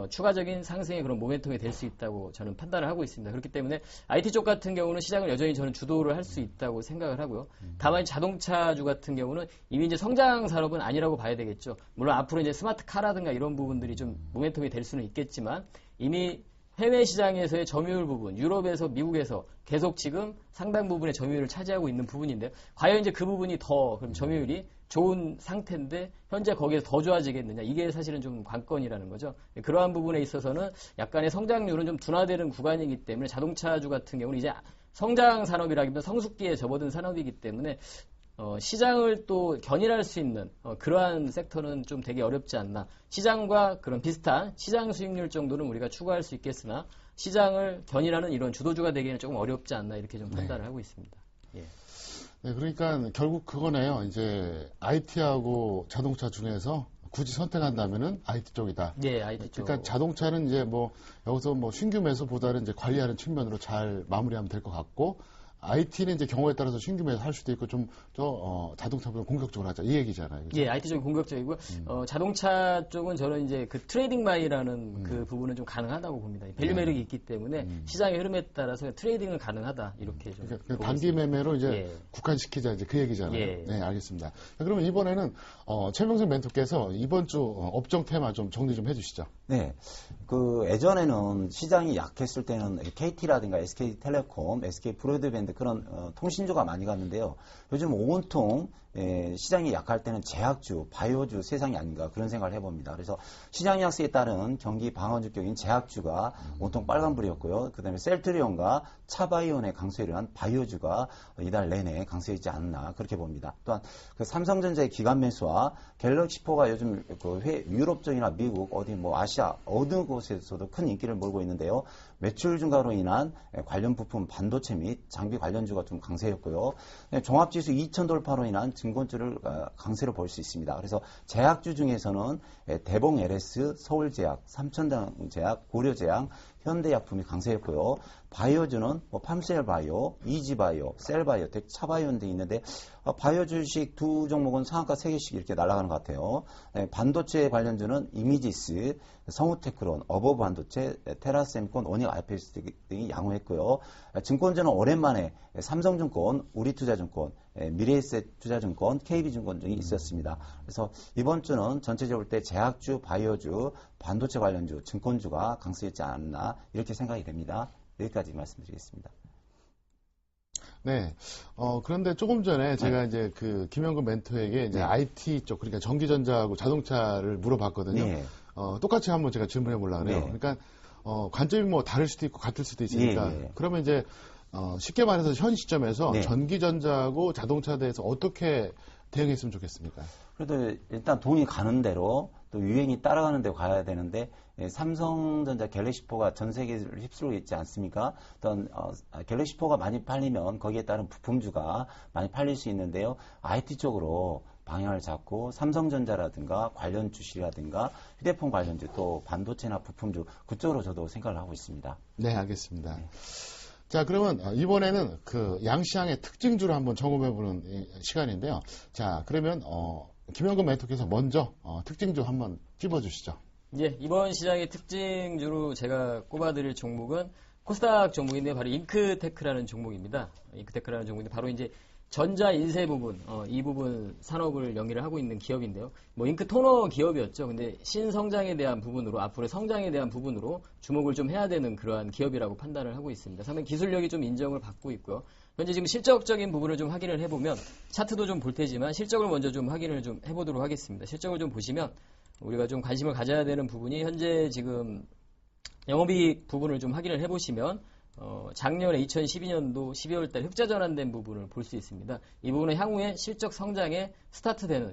추가적인 상승의 그런 모멘텀이 될 수 있다고 저는 판단을 하고 있습니다. 그렇기 때문에 IT 쪽 같은 경우는 시장을 여전히 저는 주도를 할 수 있다고 생각을 하고요. 다만 자동차주 같은 경우는 이미 이제 성장 산업은 아니라고 봐야 되겠죠. 물론 앞으로 이제 스마트카라든가 이런 부분들이 좀 모멘텀이 될 수는 있겠지만 이미 해외 시장에서의 점유율 부분, 유럽에서 미국에서 계속 지금 상당 부분의 점유율을 차지하고 있는 부분인데 과연 이제 그 부분이 그럼 점유율이 좋은 상태인데 현재 거기에서 더 좋아지겠느냐, 이게 사실은 좀 관건이라는 거죠. 그러한 부분에 있어서는 약간의 성장률은 좀 둔화되는 구간이기 때문에 자동차주 같은 경우는 이제 성장 산업이라기보다 성숙기에 접어든 산업이기 때문에 시장을 또 견인할 수 있는 그러한 섹터는 좀 되게 어렵지 않나. 시장과 그런 비슷한 시장 수익률 정도는 우리가 추구할 수 있겠으나 시장을 견인하는 이런 주도주가 되기에는 조금 어렵지 않나, 이렇게 좀 판단을 하고 있습니다. 예. 네, 그러니까 결국 그거네요. 이제 IT하고 자동차 중에서 굳이 선택한다면은 IT 쪽이다. 네, IT 쪽. 그러니까 자동차는 이제 여기서 신규 매수보다는 이제 관리하는 측면으로 잘 마무리하면 될 것 같고, IT는 이제 경우에 따라서 신규 매수할 수도 있고 좀 자동차보다 공격적으로 하자 이 얘기잖아요. 그렇죠? 예, IT 쪽이 공격적이고 자동차 쪽은 저는 이제 그 트레이딩 바이라는 그 부분은 좀 가능하다고 봅니다. 밸류 매력이 있기 때문에 시장의 흐름에 따라서 트레이딩은 가능하다 이렇게 좀. 그러니까 단기 매매로 이제 예. 국한시키자 이제 그 얘기잖아요. 예. 네, 알겠습니다. 그러면 이번에는 최명선 멘토께서 이번 주 업종 테마 좀 정리 좀 해주시죠. 네. 예전에는 시장이 약했을 때는 KT라든가 SK텔레콤, SK브로드밴드 그런 통신주가 많이 갔는데요. 요즘 온통 시장이 약할 때는 제약주, 바이오주 세상이 아닌가 그런 생각을 해봅니다. 그래서 시장 약세에 따른 경기 방어주격인 제약주가 온통 빨간불이었고요. 그 다음에 셀트리온과 차바이온의 강세에 의한 바이오주가 이달 내내 강세있지 않나 그렇게 봅니다. 또한 그 삼성전자의 기관 매수와 갤럭시포가 요즘 유럽 쪽이나 미국 어디 아시아 어느 곳에서도 큰 인기를 몰고 있는데요. 매출 증가로 인한 관련 부품 반도체 및 장비 관련주가 좀 강세였고요. 종합지수 2000 돌파로 인한 증권주를 강세로 볼 수 있습니다. 그래서 제약주 중에서는 대봉 LS, 서울제약, 삼천장제약, 고려제약, 현대약품이 강세였고요. 바이오주는 팜셀바이오, 이지바이오, 셀바이오텍, 차바이온 등이 있는데 바이오 주식 두 종목은 상한가 3개씩 이렇게 날아가는 것 같아요. 반도체 관련주는 이미지스, 성우테크론, 어버반도체, 테라셈콘, 원익 IPS 등이 양호했고요. 증권주는 오랜만에 삼성증권, 우리투자증권, 미래에셋투자증권, KB증권 등이 있었습니다. 그래서 이번 주는 전체적으로 볼 때 제약주, 바이오주, 반도체 관련주, 증권주가 강세였지 않나 이렇게 생각이 됩니다. 여기까지 말씀드리겠습니다. 네. 그런데 조금 전에 제가 이제 김영근 멘토에게 이제 IT 쪽, 그러니까 전기전자하고 자동차를 물어봤거든요. 네. 똑같이 한번 제가 질문해 보려고 그래요. 네. 그러니까, 관점이 다를 수도 있고 같을 수도 있으니까. 예. 그러면 이제, 쉽게 말해서 현 시점에서 네. 전기전자하고 자동차에 대해서 어떻게 대응했으면 좋겠습니까? 그래도 일단 돈이 가는 대로 또 유행이 따라가는 대로 가야 되는데 삼성전자 갤럭시포가 전 세계를 휩쓸고 있지 않습니까? 어떤 갤럭시포가 많이 팔리면 거기에 따른 부품주가 많이 팔릴 수 있는데요. IT 쪽으로 방향을 잡고 삼성전자라든가 관련 주식이라든가 휴대폰 관련주 또 반도체나 부품주 그쪽으로 저도 생각을 하고 있습니다. 네, 알겠습니다. 네. 자, 그러면 이번에는 양시장의 특징주를 한번 점검해보는 시간인데요. 자, 그러면 김영근 멘토께서 먼저 특징주 한번 찝어주시죠. 예, 이번 시장의 특징주로 제가 꼽아드릴 종목은 코스닥 종목인데 바로 잉크테크라는 종목입니다. 잉크테크라는 종목인데 바로 이제 전자 인쇄 부분, 이 부분 산업을 영위를 하고 있는 기업인데요. 잉크 토너 기업이었죠. 근데 신성장에 대한 부분으로, 앞으로 성장에 대한 부분으로 주목을 좀 해야 되는 그러한 기업이라고 판단을 하고 있습니다. 상당히 기술력이 좀 인정을 받고 있고요. 현재 지금 실적적인 부분을 좀 확인을 해보면, 차트도 좀 볼 테지만 실적을 먼저 좀 확인을 좀 해보도록 하겠습니다. 실적을 좀 보시면, 우리가 좀 관심을 가져야 되는 부분이 현재 지금 영업이익 부분을 좀 확인을 해보시면, 작년에 2012년도 12월 달 흑자 전환된 부분을 볼 수 있습니다. 이 부분은 향후에 실적 성장에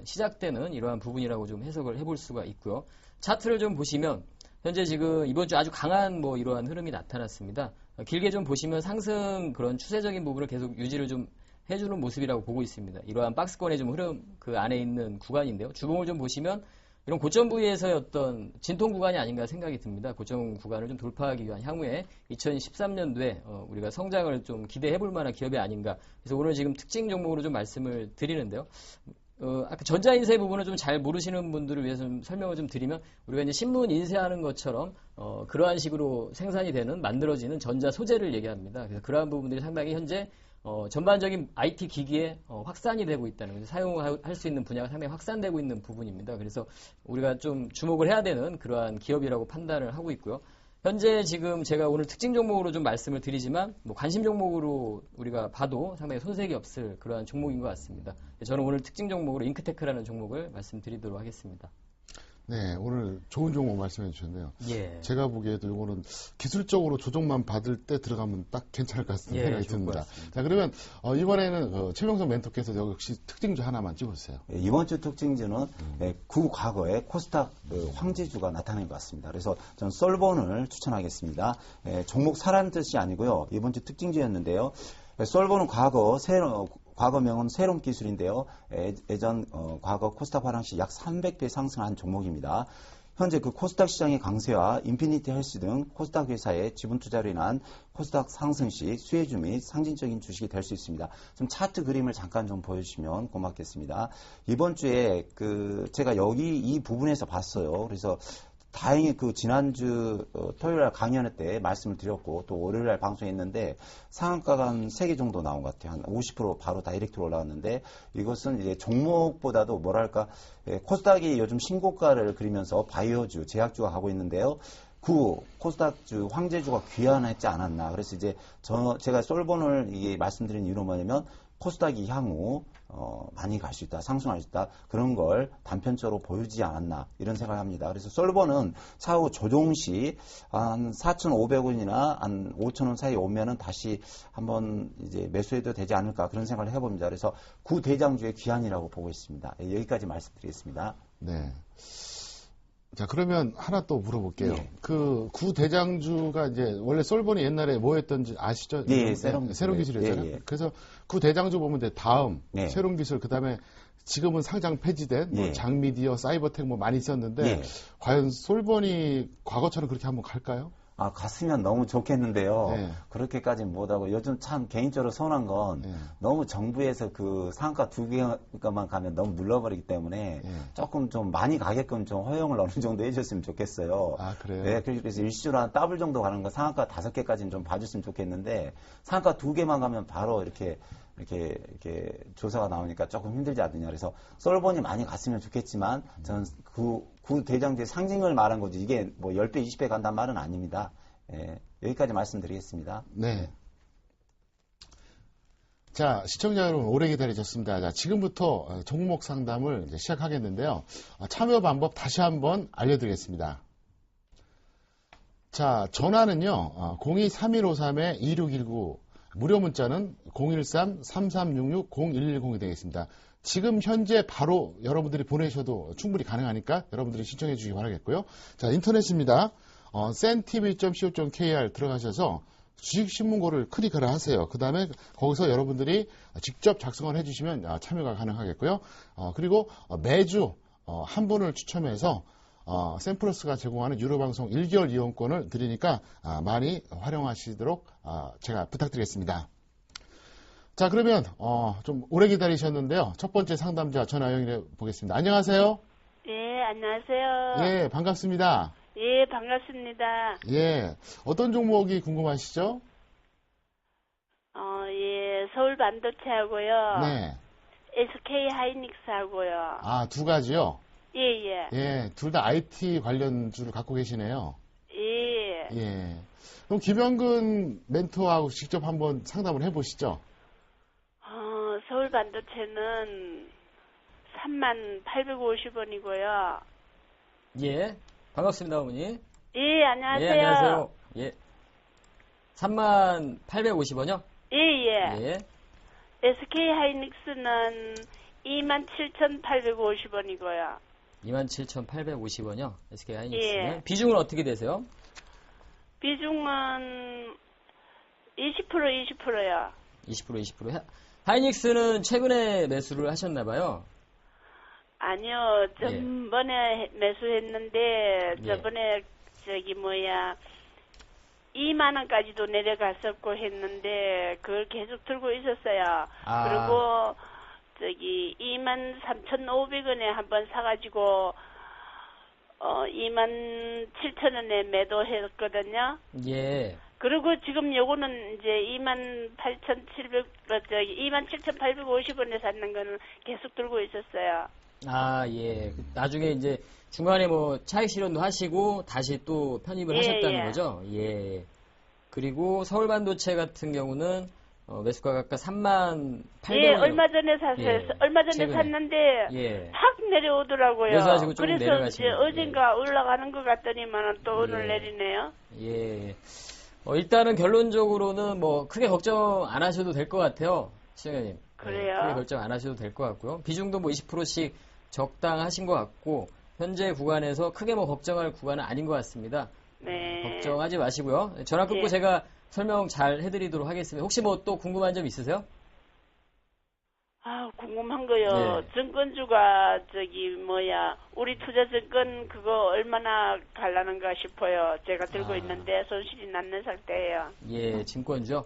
시작되는 이러한 부분이라고 좀 해석을 해볼 수가 있고요. 차트를 좀 보시면 현재 지금 이번 주 아주 강한 이러한 흐름이 나타났습니다. 길게 좀 보시면 상승 그런 추세적인 부분을 계속 유지를 좀 해주는 모습이라고 보고 있습니다. 이러한 박스권의 좀 흐름 그 안에 있는 구간인데요. 주봉을 좀 보시면 이런 고점 부위에서의 어떤 진통 구간이 아닌가 생각이 듭니다. 고점 구간을 좀 돌파하기 위한 향후에 2013년도에 우리가 성장을 좀 기대해 볼 만한 기업이 아닌가. 그래서 오늘 지금 특징 종목으로 좀 말씀을 드리는데요. 아까 전자인쇄 부분을 좀 잘 모르시는 분들을 위해서 좀 설명을 좀 드리면 우리가 이제 신문 인쇄하는 것처럼 그러한 식으로 생산이 되는 만들어지는 전자 소재를 얘기합니다. 그래서 그러한 부분들이 상당히 현재 전반적인 IT 기기에 확산이 되고 있다는 거죠. 사용할 수 있는 분야가 상당히 확산되고 있는 부분입니다. 그래서 우리가 좀 주목을 해야 되는 그러한 기업이라고 판단을 하고 있고요. 현재 지금 제가 오늘 특징 종목으로 좀 말씀을 드리지만 관심 종목으로 우리가 봐도 상당히 손색이 없을 그러한 종목인 것 같습니다. 저는 오늘 특징 종목으로 잉크테크라는 종목을 말씀드리도록 하겠습니다. 네, 오늘 좋은 종목 말씀해 주셨네요. 예. 제가 보기에도 이거는 기술적으로 조정만 받을 때 들어가면 딱 괜찮을 것 같은 생각이 듭니다. 자, 그러면 이번에는 최명선 멘토께서 역시 특징주 하나만 찍어주세요. 네, 이번 주 특징주는 그 과거에 코스닥 황제주가 나타난 것 같습니다. 그래서 저는 솔본을 추천하겠습니다. 종목 사라는 뜻이 아니고요. 이번 주 특징주였는데요. 솔본은 과거명은 세롬 기술인데요. 예전 과거 코스닥 화랑 시 약 300배 상승한 종목입니다. 현재 그 코스닥 시장의 강세와 인피니티 헬스 등 코스닥 회사의 지분 투자로 인한 코스닥 상승 시 수혜주 및 상징적인 주식이 될 수 있습니다. 좀 차트 그림을 잠깐 좀 보여주시면 고맙겠습니다. 이번 주에 제가 여기 이 부분에서 봤어요. 그래서 다행히 지난주 토요일 강연회 때 말씀을 드렸고 또 월요일 날 방송했는데 상한가가 한 3개 정도 나온 것 같아요. 한 50% 바로 다이렉트로 올라왔는데 이것은 이제 종목보다도 뭐랄까 코스닥이 요즘 신고가를 그리면서 바이오주, 제약주가 가고 있는데요. 코스닥주, 황제주가 귀환했지 않았나. 그래서 이제 제가 솔본을 이게 말씀드린 이유는 뭐냐면 코스닥이 향후 많이 갈 수 있다, 상승할 수 있다, 그런 걸 단편적으로 보여주지 않았나, 이런 생각을 합니다. 그래서 솔버는 차후 조정 시 한 4,500원이나 한 5,000원 사이 오면은 다시 한번 이제 매수해도 되지 않을까, 그런 생각을 해봅니다. 그래서 구대장주의 귀환이라고 보고 있습니다. 여기까지 말씀드리겠습니다. 네. 자, 그러면 하나 또 물어볼게요. 예. 구대장주가 이제 원래 솔본이 옛날에 뭐 했던지 아시죠? 예, 새로운 기술이었잖아요. 예, 예. 그래서 구대장주 보면 이제 다음 예. 새로운 기술, 그 다음에 지금은 상장 폐지된 예. 장미디어, 사이버텍 뭐 많이 있었는데 예. 과연 솔본이 과거처럼 그렇게 한번 갈까요? 갔으면 너무 좋겠는데요. 네. 그렇게까지는 못하고 요즘 참 개인적으로 서운한 건 네. 너무 정부에서 상가 2개만 가면 너무 눌러버리기 때문에 네. 조금 좀 많이 가게끔 좀 허용을 어느 정도 해줬으면 좋겠어요. 아, 그래요? 네, 그래서 일시적으로 한 더블 정도 가는 거 상한가 5개까지는 좀 봐줬으면 좋겠는데 상한가 2개만 가면 바로 이렇게 조사가 나오니까 조금 힘들지 않느냐. 그래서 솔본이 많이 갔으면 좋겠지만 저는 구대장주의 상징을 말한 거지 이게 뭐 10배, 20배 간다는 말은 아닙니다. 예, 여기까지 말씀드리겠습니다. 네. 자, 시청자 여러분 오래 기다리셨습니다. 자, 지금부터 종목 상담을 이제 시작하겠는데요. 참여 방법 다시 한번 알려드리겠습니다. 자, 전화는요, 02-3153-2619, 무료 문자는 013-3366-0110이 되겠습니다. 지금 현재 바로 여러분들이 보내셔도 충분히 가능하니까 여러분들이 신청해 주시기 바라겠고요. 자, 인터넷입니다. cntv.co.kr 들어가셔서 주식신문고를 클릭을 하세요. 그 다음에 거기서 여러분들이 직접 작성을 해주시면 참여가 가능하겠고요. 그리고 매주 한 분을 추첨해서 샘플러스가 제공하는 유료방송 1개월 이용권을 드리니까 많이 활용하시도록 제가 부탁드리겠습니다. 자, 그러면 좀 오래 기다리셨는데요. 첫 번째 상담자 전화 연결해 보겠습니다. 안녕하세요. 예, 안녕하세요. 예, 반갑습니다. 예, 반갑습니다. 예, 어떤 종목이 궁금하시죠? 예, 서울 반도체하고요. 네. SK 하이닉스하고요. 두 가지요? 예, 예. 예, 둘 다 IT 관련주를 갖고 계시네요. 예. 예. 그럼 김영근 멘토하고 직접 한번 상담을 해보시죠. 서울 반도체는 38,850원이고요. 예, 반갑습니다, 어머니. 예, 안녕하세요. 예, 안녕하세요. 예. 38,850원이요? 예, 예. 예. SK 하이닉스는 27,850원이고요. 27,850원이요? SK 하이닉스는. 예. 비중은 어떻게 되세요? 비중은 20%요. 20%. 하이닉스는 최근에 매수를 하셨나봐요. 아니요, 전번에 매수했는데, 예. 저번에, 2만원까지도 내려갔었고 했는데, 그걸 계속 들고 있었어요. 그리고, 23,500원에 한번 사가지고, 27,000원에 매도했거든요. 예. 그리고 지금 요거는 이제 27,850원에 샀는 거는 계속 들고 있었어요. 예. 나중에 이제 중간에 뭐 차익 실현도 하시고 다시 또 편입을 하셨다는 거죠? 예. 그리고 서울 반도체 같은 경우는 매수가가 아까 38,000원. 예, 얼마 전에 샀어요. 예, 얼마 전에 최근에. 샀는데 예. 확 내려오더라고요. 매수하시고 조금 그래서 이제 내려가시는 거예요. 어젠가 올라가는 것 같더니만 또 오늘 예. 내리네요. 예. 일단은 결론적으로는 뭐 크게 걱정 안 하셔도 될 것 같아요. 시청자님. 그래요? 크게 걱정 안 하셔도 될 것 같고요. 비중도 뭐 20%씩 적당하신 것 같고 현재 구간에서 크게 뭐 걱정할 구간은 아닌 것 같습니다. 네. 걱정하지 마시고요. 전화 끊고 예. 제가 설명 잘 해드리도록 하겠습니다. 혹시 뭐 또 궁금한 점 있으세요? 아, 궁금한 거요. 네. 증권주가 우리 투자증권 그거 얼마나 갈라는가 싶어요. 제가 들고 있는데 손실이 났는 상태예요. 예, 증권주요.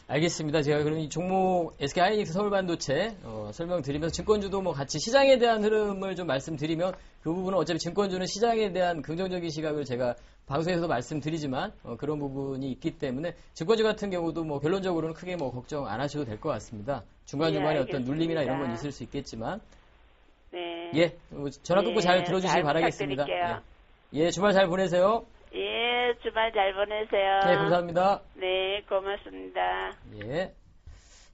알겠습니다. 제가 그럼 이 종목 SK하이닉스 서울반도체 설명드리면서 증권주도 뭐 같이 시장에 대한 흐름을 좀 말씀드리면 그 부분은 어차피 증권주는 시장에 대한 긍정적인 시각을 제가 방송에서도 말씀드리지만 그런 부분이 있기 때문에 증권주 같은 경우도 뭐 결론적으로는 크게 뭐 걱정 안 하셔도 될 것 같습니다. 중간중간에 예, 어떤 눌림이나 이런 건 있을 수 있겠지만 네. 예, 전화 끊고 잘 들어주시기 잘 바라겠습니다. 부탁드릴게요. 예, 주말 잘 보내세요. 예, 주말 잘 보내세요. 네, 감사합니다. 네, 고맙습니다. 예.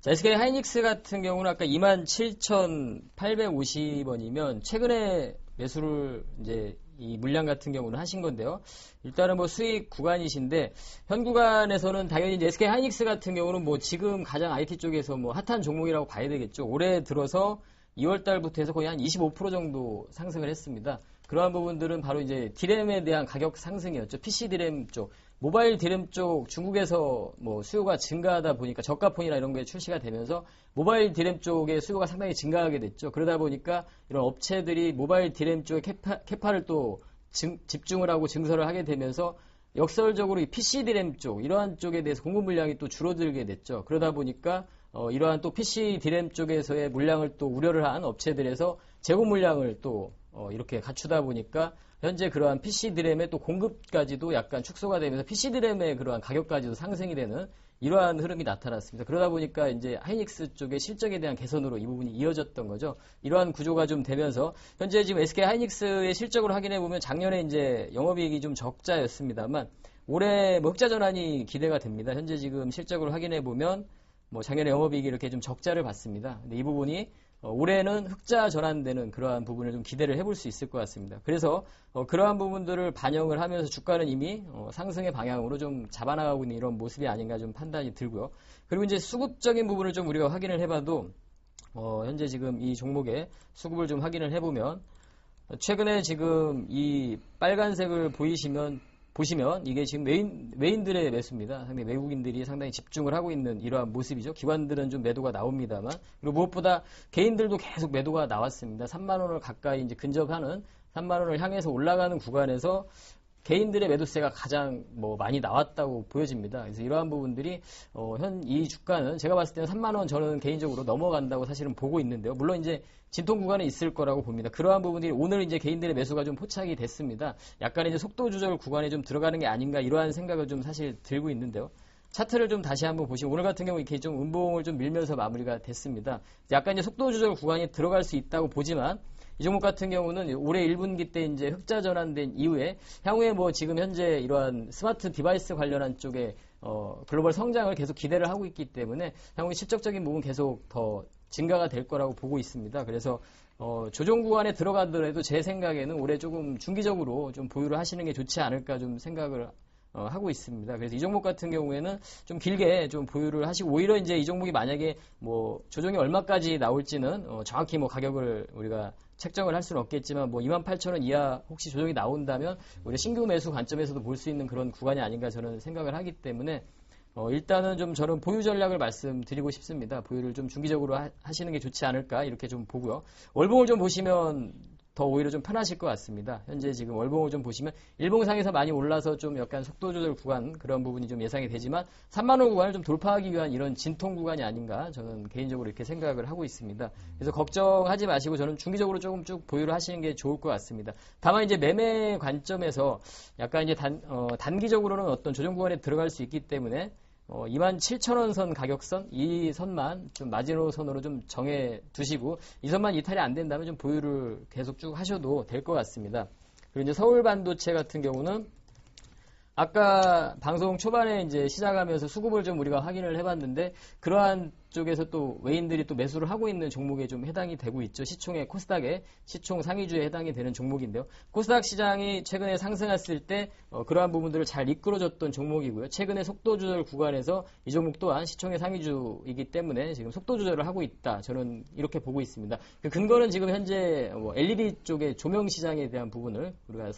자, SK 하이닉스 같은 경우는 아까 27,850원이면 최근에 매수를 이제 이 물량 같은 경우는 하신 건데요. 일단은 뭐 수익 구간이신데 현 구간에서는 당연히 이제 SK 하이닉스 같은 경우는 뭐 지금 가장 IT 쪽에서 뭐 핫한 종목이라고 봐야 되겠죠. 올해 들어서 2월 달부터 해서 거의 한 25% 정도 상승을 했습니다. 그러한 부분들은 바로 이제 디램에 대한 가격 상승이었죠. PC 디램 쪽, 모바일 디램 쪽 중국에서 뭐 수요가 증가하다 보니까 저가폰이나 이런 게 출시가 되면서 모바일 디램 쪽의 수요가 상당히 증가하게 됐죠. 그러다 보니까 이런 업체들이 모바일 디램 쪽에 캐파를 또 집중을 하고 증설을 하게 되면서 역설적으로 이 PC 디램 쪽, 이러한 쪽에 대해서 공급 물량이 또 줄어들게 됐죠. 그러다 보니까 이러한 또 PC 디램 쪽에서의 물량을 또 우려를 한 업체들에서 재고 물량을 또 이렇게 갖추다 보니까 현재 그러한 PC 드램의 또 공급까지도 약간 축소가 되면서 PC 드램의 그러한 가격까지도 상승이 되는 이러한 흐름이 나타났습니다. 그러다 보니까 이제 하이닉스 쪽의 실적에 대한 개선으로 이 부분이 이어졌던 거죠. 이러한 구조가 좀 되면서 현재 지금 SK 하이닉스의 실적을 확인해 보면 작년에 이제 영업이익이 좀 적자였습니다만 올해 뭐 흑자 전환이 기대가 됩니다. 현재 지금 실적을 확인해 보면 뭐 작년에 영업이익이 이렇게 좀 적자를 봤습니다. 근데 이 부분이 올해는 흑자 전환되는 그러한 부분을 좀 기대를 해볼 수 있을 것 같습니다. 그래서 그러한 부분들을 반영을 하면서 주가는 이미 상승의 방향으로 좀 잡아나가고 있는 이런 모습이 아닌가 좀 판단이 들고요. 그리고 이제 수급적인 부분을 좀 우리가 확인을 해봐도 현재 지금 이 종목의 수급을 좀 확인을 해보면 최근에 지금 이 빨간색을 보시면 이게 지금 외인들의 매수입니다. 상당히 외국인들이 상당히 집중을 하고 있는 이러한 모습이죠. 기관들은 좀 매도가 나옵니다만 그리고 무엇보다 개인들도 계속 매도가 나왔습니다. 3만 원을 가까이 이제 근접하는 3만 원을 향해서 올라가는 구간에서 개인들의 매도세가 가장 많이 나왔다고 보여집니다. 그래서 이러한 부분들이 이 주가는 제가 봤을 때는 3만 원 저는 개인적으로 넘어간다고 사실은 보고 있는데요. 물론 이제 진통 구간에 있을 거라고 봅니다. 그러한 부분들이 오늘 이제 개인들의 매수가 좀 포착이 됐습니다. 약간 이제 속도 조절 구간에 좀 들어가는 게 아닌가 이러한 생각을 좀 사실 들고 있는데요. 차트를 좀 다시 한번 보시면 오늘 같은 경우 이렇게 좀 음봉을 좀 밀면서 마무리가 됐습니다. 약간 이제 속도 조절 구간에 들어갈 수 있다고 보지만 이 종목 같은 경우는 올해 1분기 때 이제 흑자 전환된 이후에 향후에 뭐 지금 현재 이러한 스마트 디바이스 관련한 쪽에 글로벌 성장을 계속 기대를 하고 있기 때문에 향후에 실적적인 부분 계속 더 증가가 될 거라고 보고 있습니다. 그래서 조정 구간에 들어가더라도 제 생각에는 올해 조금 중기적으로 좀 보유를 하시는 게 좋지 않을까 좀 생각을 하고 있습니다. 그래서 이 종목 같은 경우에는 좀 길게 좀 보유를 하시고 오히려 이제 이 종목이 만약에 뭐 조정이 얼마까지 나올지는 정확히 뭐 가격을 우리가 책정을 할 수는 없겠지만 뭐 28,000원 이하 혹시 조정이 나온다면 우리 신규 매수 관점에서도 볼 수 있는 그런 구간이 아닌가 저는 생각을 하기 때문에 일단은 좀 저는 보유 전략을 말씀드리고 싶습니다. 보유를 좀 중기적으로 하시는 게 좋지 않을까 이렇게 좀 보고요. 월봉을 좀 보시면 더 오히려 좀 편하실 것 같습니다. 현재 지금 월봉을 좀 보시면 일봉상에서 많이 올라서 좀 약간 속도 조절 구간 그런 부분이 좀 예상이 되지만 3만 원 구간을 좀 돌파하기 위한 이런 진통 구간이 아닌가 저는 개인적으로 이렇게 생각을 하고 있습니다. 그래서 걱정하지 마시고 저는 중기적으로 조금 쭉 보유를 하시는 게 좋을 것 같습니다. 다만 이제 매매 관점에서 약간 이제 단기적으로는 어떤 조정 구간에 들어갈 수 있기 때문에 27,000원 선 가격선 이 선만 좀 마지노선으로 좀 정해 두시고 이 선만 이탈이 안 된다면 좀 보유를 계속 쭉 하셔도 될 것 같습니다. 그리고 이제 서울 반도체 같은 경우는 아까 방송 초반에 이제 시작하면서 수급을 좀 우리가 확인을 해봤는데 그러한 쪽에서 또 외인들이 또 매수를 하고 있는 종목에 좀 해당이 되고 있죠. 시총의 코스닥의 시총 상위주에 해당이 되는 종목인데요. 코스닥 시장이 최근에 상승했을 때 그러한 부분들을 잘 이끌어줬던 종목이고요. 최근에 속도 조절 구간에서 이 종목 또한 시총의 상위주이기 때문에 지금 속도 조절을 하고 있다. 저는 이렇게 보고 있습니다. 그 근거는 지금 현재 LED 쪽의 조명 시장에 대한 부분을 우리가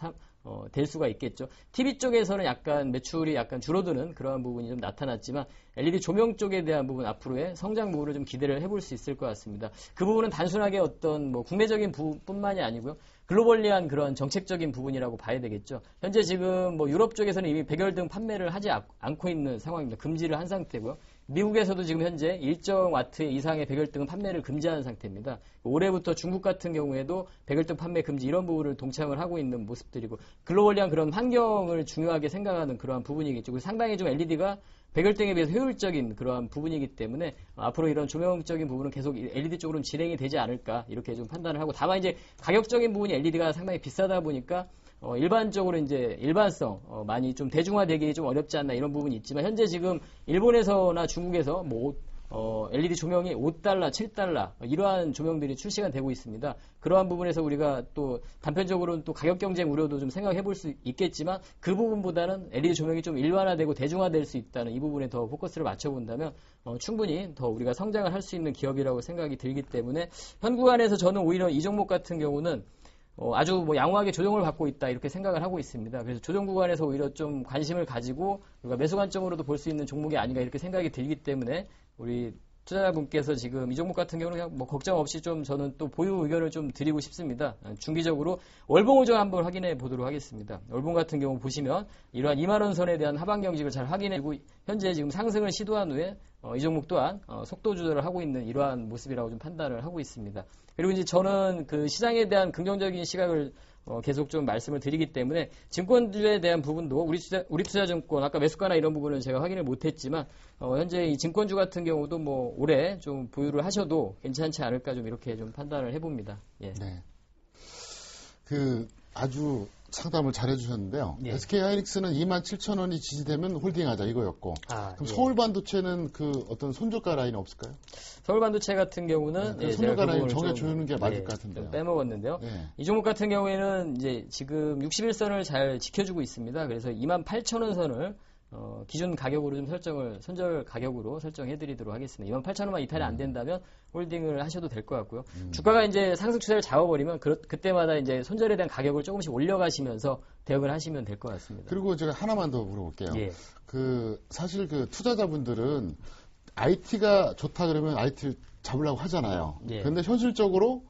될 수가 있겠죠. TV 쪽에서는 약간 매출이 약간 줄어드는 그러한 부분이 좀 나타났지만 LED 조명 쪽에 대한 부분 앞으로의 성장 부분을 좀 기대를 해볼 수 있을 것 같습니다. 그 부분은 단순하게 어떤 뭐 국내적인 부분뿐만이 아니고요. 글로벌리한 그런 정책적인 부분이라고 봐야 되겠죠. 현재 지금 뭐 유럽 쪽에서는 이미 백열등 판매를 하지 않고 있는 상황입니다. 금지를 한 상태고요. 미국에서도 지금 현재 일정 와트 이상의 백열등 판매를 금지하는 상태입니다. 올해부터 중국 같은 경우에도 백열등 판매 금지 이런 부분을 동참을 하고 있는 모습들이고 글로벌리한 그런 환경을 중요하게 생각하는 그러한 부분이겠죠. 그리고 상당히 좀 LED가 백열등에 비해서 효율적인 그러한 부분이기 때문에 앞으로 이런 조명적인 부분은 계속 LED 쪽으로는 진행이 되지 않을까 이렇게 좀 판단을 하고 다만 이제 가격적인 부분이 LED가 상당히 비싸다 보니까 일반적으로 이제 일반성 많이 좀 대중화되기 좀 어렵지 않나 이런 부분이 있지만 현재 지금 일본에서나 중국에서 뭐 LED 조명이 $5, $7 이러한 조명들이 출시가 되고 있습니다. 그러한 부분에서 우리가 또 단편적으로는 또 가격 경쟁 우려도 좀 생각해 볼 수 있겠지만 그 부분보다는 LED 조명이 좀 일반화되고 대중화될 수 있다는 이 부분에 더 포커스를 맞춰본다면 충분히 더 우리가 성장을 할 수 있는 기업이라고 생각이 들기 때문에 현 구간에서 저는 오히려 이 종목 같은 경우는 아주 뭐 양호하게 조정을 받고 있다 이렇게 생각을 하고 있습니다. 그래서 조정 구간에서 오히려 좀 관심을 가지고 우리가 매수 관점으로도 볼 수 있는 종목이 아닌가 이렇게 생각이 들기 때문에 우리 투자자분께서 지금 이 종목 같은 경우는 그냥 뭐 걱정 없이 좀 저는 또 보유 의견을 좀 드리고 싶습니다. 중기적으로 월봉 오정 한번 확인해 보도록 하겠습니다. 월봉 같은 경우 보시면 이러한 2만 원 선에 대한 하방 경직을 잘 확인해주고 현재 지금 상승을 시도한 후에 이 종목 또한 속도 조절을 하고 있는 이러한 모습이라고 좀 판단을 하고 있습니다. 그리고 이제 저는 그 시장에 대한 긍정적인 시각을 계속 좀 말씀을 드리기 때문에 증권주에 대한 부분도 우리 투자증권 아까 매수가나 이런 부분은 제가 확인을 못했지만 현재 이 증권주 같은 경우도 뭐 올해 좀 보유를 하셔도 괜찮지 않을까 좀 이렇게 좀 판단을 해봅니다. 예. 네. 아주 상담을 잘 해주셨는데요. 예. SK하이닉스는 27,000원이 지지되면 홀딩하자 이거였고 그럼 예. 서울반도체는 그 어떤 손절가 라인 없을까요? 서울반도체 같은 경우는 네, 손절가 라인 정해주는 게 맞을 것 같은데요. 좀 빼먹었는데요. 예. 이 종목 같은 경우에는 이제 지금 61선을 잘 지켜주고 있습니다. 그래서 28,000원 선을 기준 가격으로 좀 손절 가격으로 설정해드리도록 하겠습니다. 28,000원만 이탈이 안 된다면 홀딩을 하셔도 될 것 같고요. 주가가 이제 상승 추세를 잡아버리면 그때마다 이제 손절에 대한 가격을 조금씩 올려가시면서 대응을 하시면 될 것 같습니다. 그리고 제가 하나만 더 물어볼게요. 예. 사실 투자자분들은 IT가 좋다 그러면 IT 잡으려고 하잖아요. 예. 그런데 현실적으로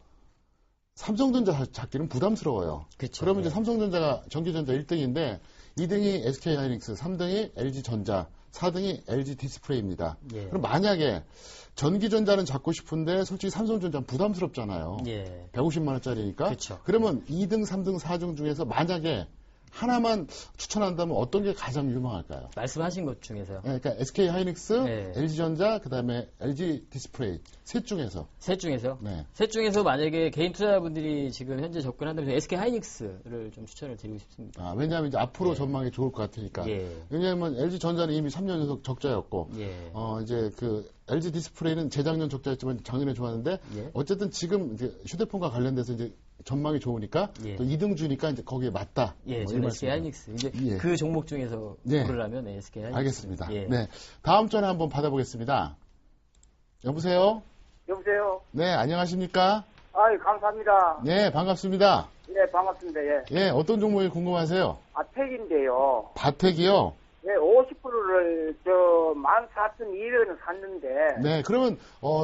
삼성전자 잡기는 부담스러워요. 그쵸. 그러면 이제 예. 삼성전자가 전기전자 1등인데 2등이 SK하이닉스, 3등이 LG전자, 4등이 LG디스플레이입니다. 예. 그럼 만약에 전기전자는 잡고 싶은데 솔직히 삼성전자는 부담스럽잖아요. 예. 150만 원짜리니까. 그쵸. 그러면 2등, 3등, 4등 중에서 만약에 하나만 추천한다면 어떤 게 가장 유망할까요? 말씀하신 것 중에서요. 그러니까 SK하이닉스, 네. LG전자, 그다음에 LG디스플레이 셋 중에서. 셋 중에서? 네. 셋 중에서 만약에 개인 투자자분들이 지금 현재 접근한다면 SK하이닉스를 좀 추천을 드리고 싶습니다. 왜냐하면 이제 앞으로 예. 전망이 좋을 것 같으니까. 예. 왜냐하면 LG전자는 이미 3년 연속 적자였고, 예. 이제 LG 디스플레이는 재작년 적자였지만 작년에 좋았는데, 예. 어쨌든 지금 이제 휴대폰과 관련돼서 이제 전망이 좋으니까 예. 또 2등 주니까 이제 거기에 맞다. 예, 이 저는 말씀입니다. SK하이닉스. 이제 예. 그 종목 중에서 예. 고르라면 SK하이닉스. 알겠습니다. 예. 네. 다음 전화 한번 받아보겠습니다. 여보세요? 여보세요? 네, 안녕하십니까? 아이, 감사합니다. 네, 반갑습니다. 네, 반갑습니다. 예. 예, 어떤 종목이 궁금하세요? 택인데요. 바텍이요? 예, 50%를 14,200원에 샀는데. 네, 그러면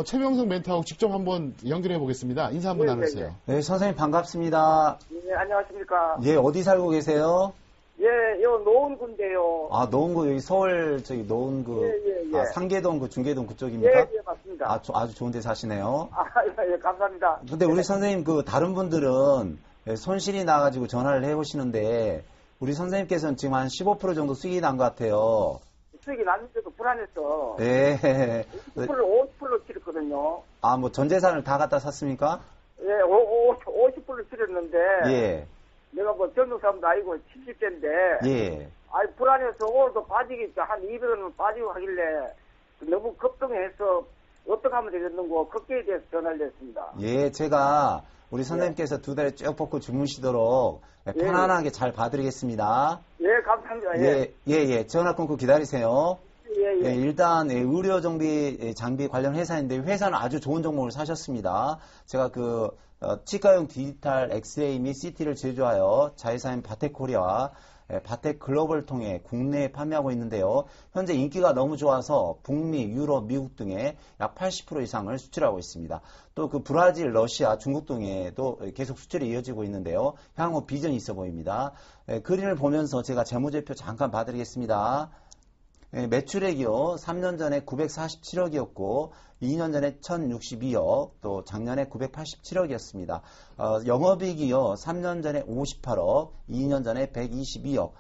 최명성 멘트하고 직접 한번 연결해 보겠습니다. 인사 한번 네, 나누세요. 네, 선생님 반갑습니다. 예, 안녕하십니까? 예, 어디 살고 계세요? 예, 요 노원구인데요. 노원구, 여기 서울, 노원구. 예. 상계동, 중계동 그쪽입니까? 예, 맞습니다. 아주 좋은 데 사시네요. 예, 감사합니다. 근데 우리 선생님, 다른 분들은 손실이 나가지고 전화를 해보시는데, 우리 선생님께서는 지금 한 15% 정도 수익이 난 것 같아요. 수익이 났는데도 불안해서. 예. 50% 치렀거든요. 전 재산을 다 갖다 샀습니까? 예, 50% 치렀는데. 예. 내가 젊은 사람도 아니고 70대인데. 예. 불안해서 오늘도 빠지겠죠. 한 200원은 빠지고 하길래 너무 걱정해서 어떻게 하면 되겠는고 걱정에 대해서 전화를 했습니다. 예, 제가 우리 선생님께서 2달에 쭉 뽑고 주무시도록 편안하게 잘 봐드리겠습니다. 예, 감사합니다. 예. 전화 끊고 기다리세요. 예, 예, 예. 일단 의료 장비 관련 회사인데 회사는 아주 좋은 종목을 사셨습니다. 제가 치과용 디지털 엑스레이 및 CT를 제조하여 자회사인 바텍코리아와 바텍글로벌을 통해 국내에 판매하고 있는데요. 현재 인기가 너무 좋아서 북미, 유럽, 미국 등에 약 80% 이상을 수출하고 있습니다. 또 브라질, 러시아, 중국 등에도 계속 수출이 이어지고 있는데요. 향후 비전이 있어 보입니다. 그림을 보면서 제가 재무제표 잠깐 봐드리겠습니다. 매출액이요. 3년 전에 947억이었고 2년 전에 1062억, 또 작년에 987억이었습니다. 영업이익이요. 3년 전에 58억, 2년 전에 122억,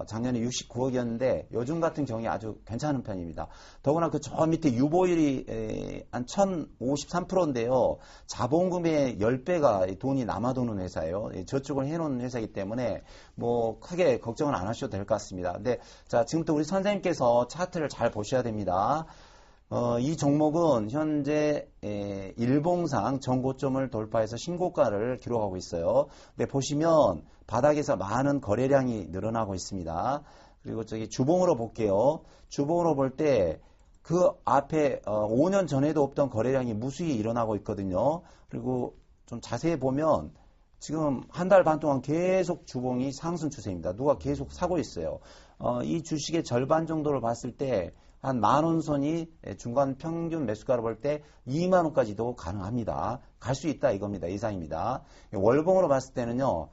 작년에 69억이었는데 요즘 같은 경우에 아주 괜찮은 편입니다. 더구나 저 밑에 유보율이 한 1053%인데요. 자본금의 10배가 돈이 남아도는 회사예요. 저축을 해놓은 회사이기 때문에 뭐 크게 걱정은 안 하셔도 될 것 같습니다. 근데 자, 지금부터 우리 선생님께서 차트를 잘 보셔야 됩니다. 이 종목은 현재 일봉상 전고점을 돌파해서 신고가를 기록하고 있어요. 근데 보시면 바닥에서 많은 거래량이 늘어나고 있습니다. 그리고 저기 주봉으로 볼게요. 주봉으로 볼 때 그 앞에 5년 전에도 없던 거래량이 무수히 일어나고 있거든요. 그리고 좀 자세히 보면 지금 한 달 반 동안 계속 주봉이 상승 추세입니다. 누가 계속 사고 있어요. 이 주식의 절반 정도를 봤을 때 한 10,000원 선이 중간 평균 매수가로 볼 때 20,000원까지도 가능합니다. 갈 수 있다 이겁니다. 이상입니다. 월봉으로 봤을 때는요.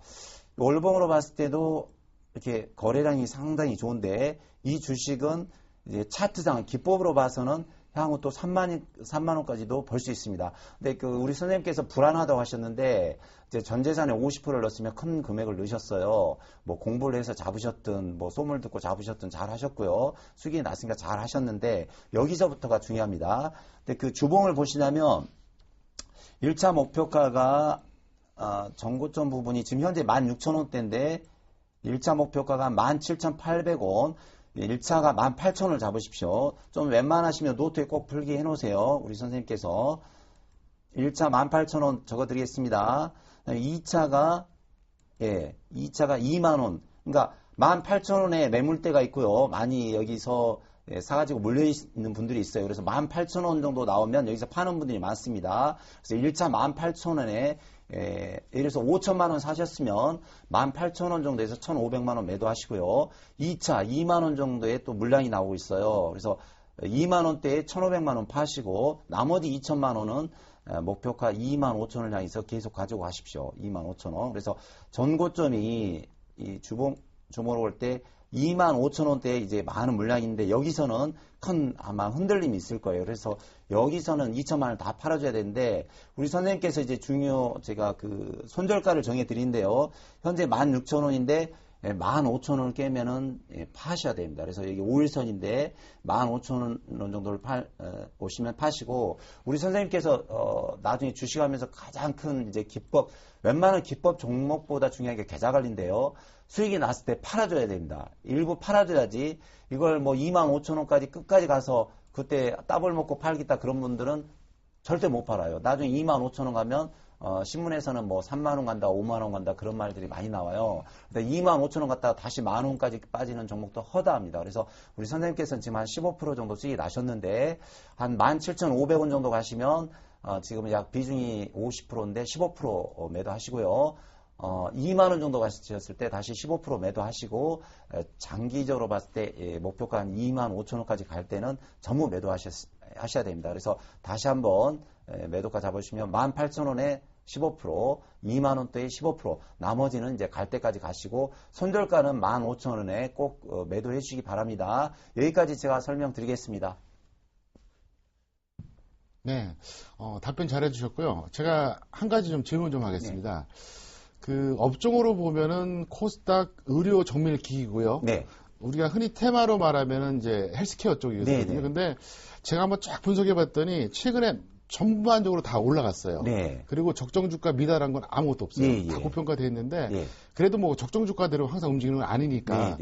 월봉으로 봤을 때도 이렇게 거래량이 상당히 좋은데 이 주식은 이제 차트상 기법으로 봐서는 향후 또 3만원까지도 벌 수 있습니다. 근데 우리 선생님께서 불안하다고 하셨는데, 이제 전 재산에 50%를 넣었으면 큰 금액을 넣으셨어요. 뭐 공부를 해서 잡으셨든, 뭐 소문을 듣고 잡으셨든 잘 하셨고요. 수익이 났으니까 잘 하셨는데, 여기서부터가 중요합니다. 근데 주봉을 보시냐면, 1차 목표가가, 전고점 부분이 지금 현재 16,000원대인데, 1차 목표가가 17,800원, 1차가 18,000원을 잡으십시오. 좀 웬만하시면 노트에 꼭 필기 해놓으세요. 우리 선생님께서. 1차 18,000원 적어드리겠습니다. 2차가 2만원. 그러니까 18,000원에 매물대가 있고요. 많이 여기서 사가지고 물려있는 분들이 있어요. 그래서 18,000원 정도 나오면 여기서 파는 분들이 많습니다. 그래서 1차 18,000원에 예를 들어서 5천만원 사셨으면 18,000원 정도에서 1,500만원 매도하시고요. 2차 2만원 정도의 또 물량이 나오고 있어요. 그래서 2만원대에 1,500만원 파시고 나머지 2천만원은 목표가 25,000원을 향해서 계속 가지고 가십시오. 25,000원. 그래서 전고점이 이 주봉으로 볼 때 25,000원대에 이제 많은 물량인데 여기서는 큰 아마 흔들림이 있을 거예요. 그래서 여기서는 2천만 원을 다 팔아줘야 되는데 우리 선생님께서 이제 제가 손절가를 정해 드린데요. 현재 16,000원인데 15,000원을 깨면은 파셔야 됩니다. 그래서 여기 5일선인데 15,000원 정도를 오시면 파시고 우리 선생님께서 나중에 주식하면서 가장 큰 이제 기법, 웬만한 기법 종목보다 중요한 게 계좌 관리인데요. 수익이 났을 때 팔아줘야 됩니다. 일부 팔아줘야지 이걸 뭐 25,000원까지 끝까지 가서 그때 따블 먹고 팔겠다 그런 분들은 절대 못 팔아요. 나중에 25,000원 가면 신문에서는 뭐 3만원 간다, 5만원 간다 그런 말들이 많이 나와요. 근데 25,000원 갔다가 다시 만원까지 빠지는 종목도 허다합니다. 그래서 우리 선생님께서는 지금 한 15% 정도 수익이 나셨는데 한 17,500원 정도 가시면 지금 약 비중이 50%인데 15% 매도하시고요. 2만원 정도 가셨을 때 다시 15% 매도하시고 장기적으로 봤을 때 목표가 한 25,000원까지 갈 때는 전부 매도하셔야 됩니다. 그래서 다시 한번 매도가 잡으시면 18,000원에 15%, 2만원대에 15%, 나머지는 이제 갈 때까지 가시고 손절가는 15,000원에 꼭 매도해 주시기 바랍니다. 여기까지 제가 설명드리겠습니다. 네, 답변 잘해 주셨고요. 제가 한 가지 좀 질문 좀 하겠습니다. 업종으로 보면은 코스닥 의료 정밀기기고요. 네. 우리가 흔히 테마로 말하면은 이제 헬스케어 쪽이거든요. 근데 제가 한번 쫙 분석해 봤더니 최근에 전반적으로 다 올라갔어요. 네. 그리고 적정 주가 미달한 건 아무것도 없어요. 다 고평가돼 있는데 그래도 뭐 적정 주가대로 항상 움직이는 건 아니니까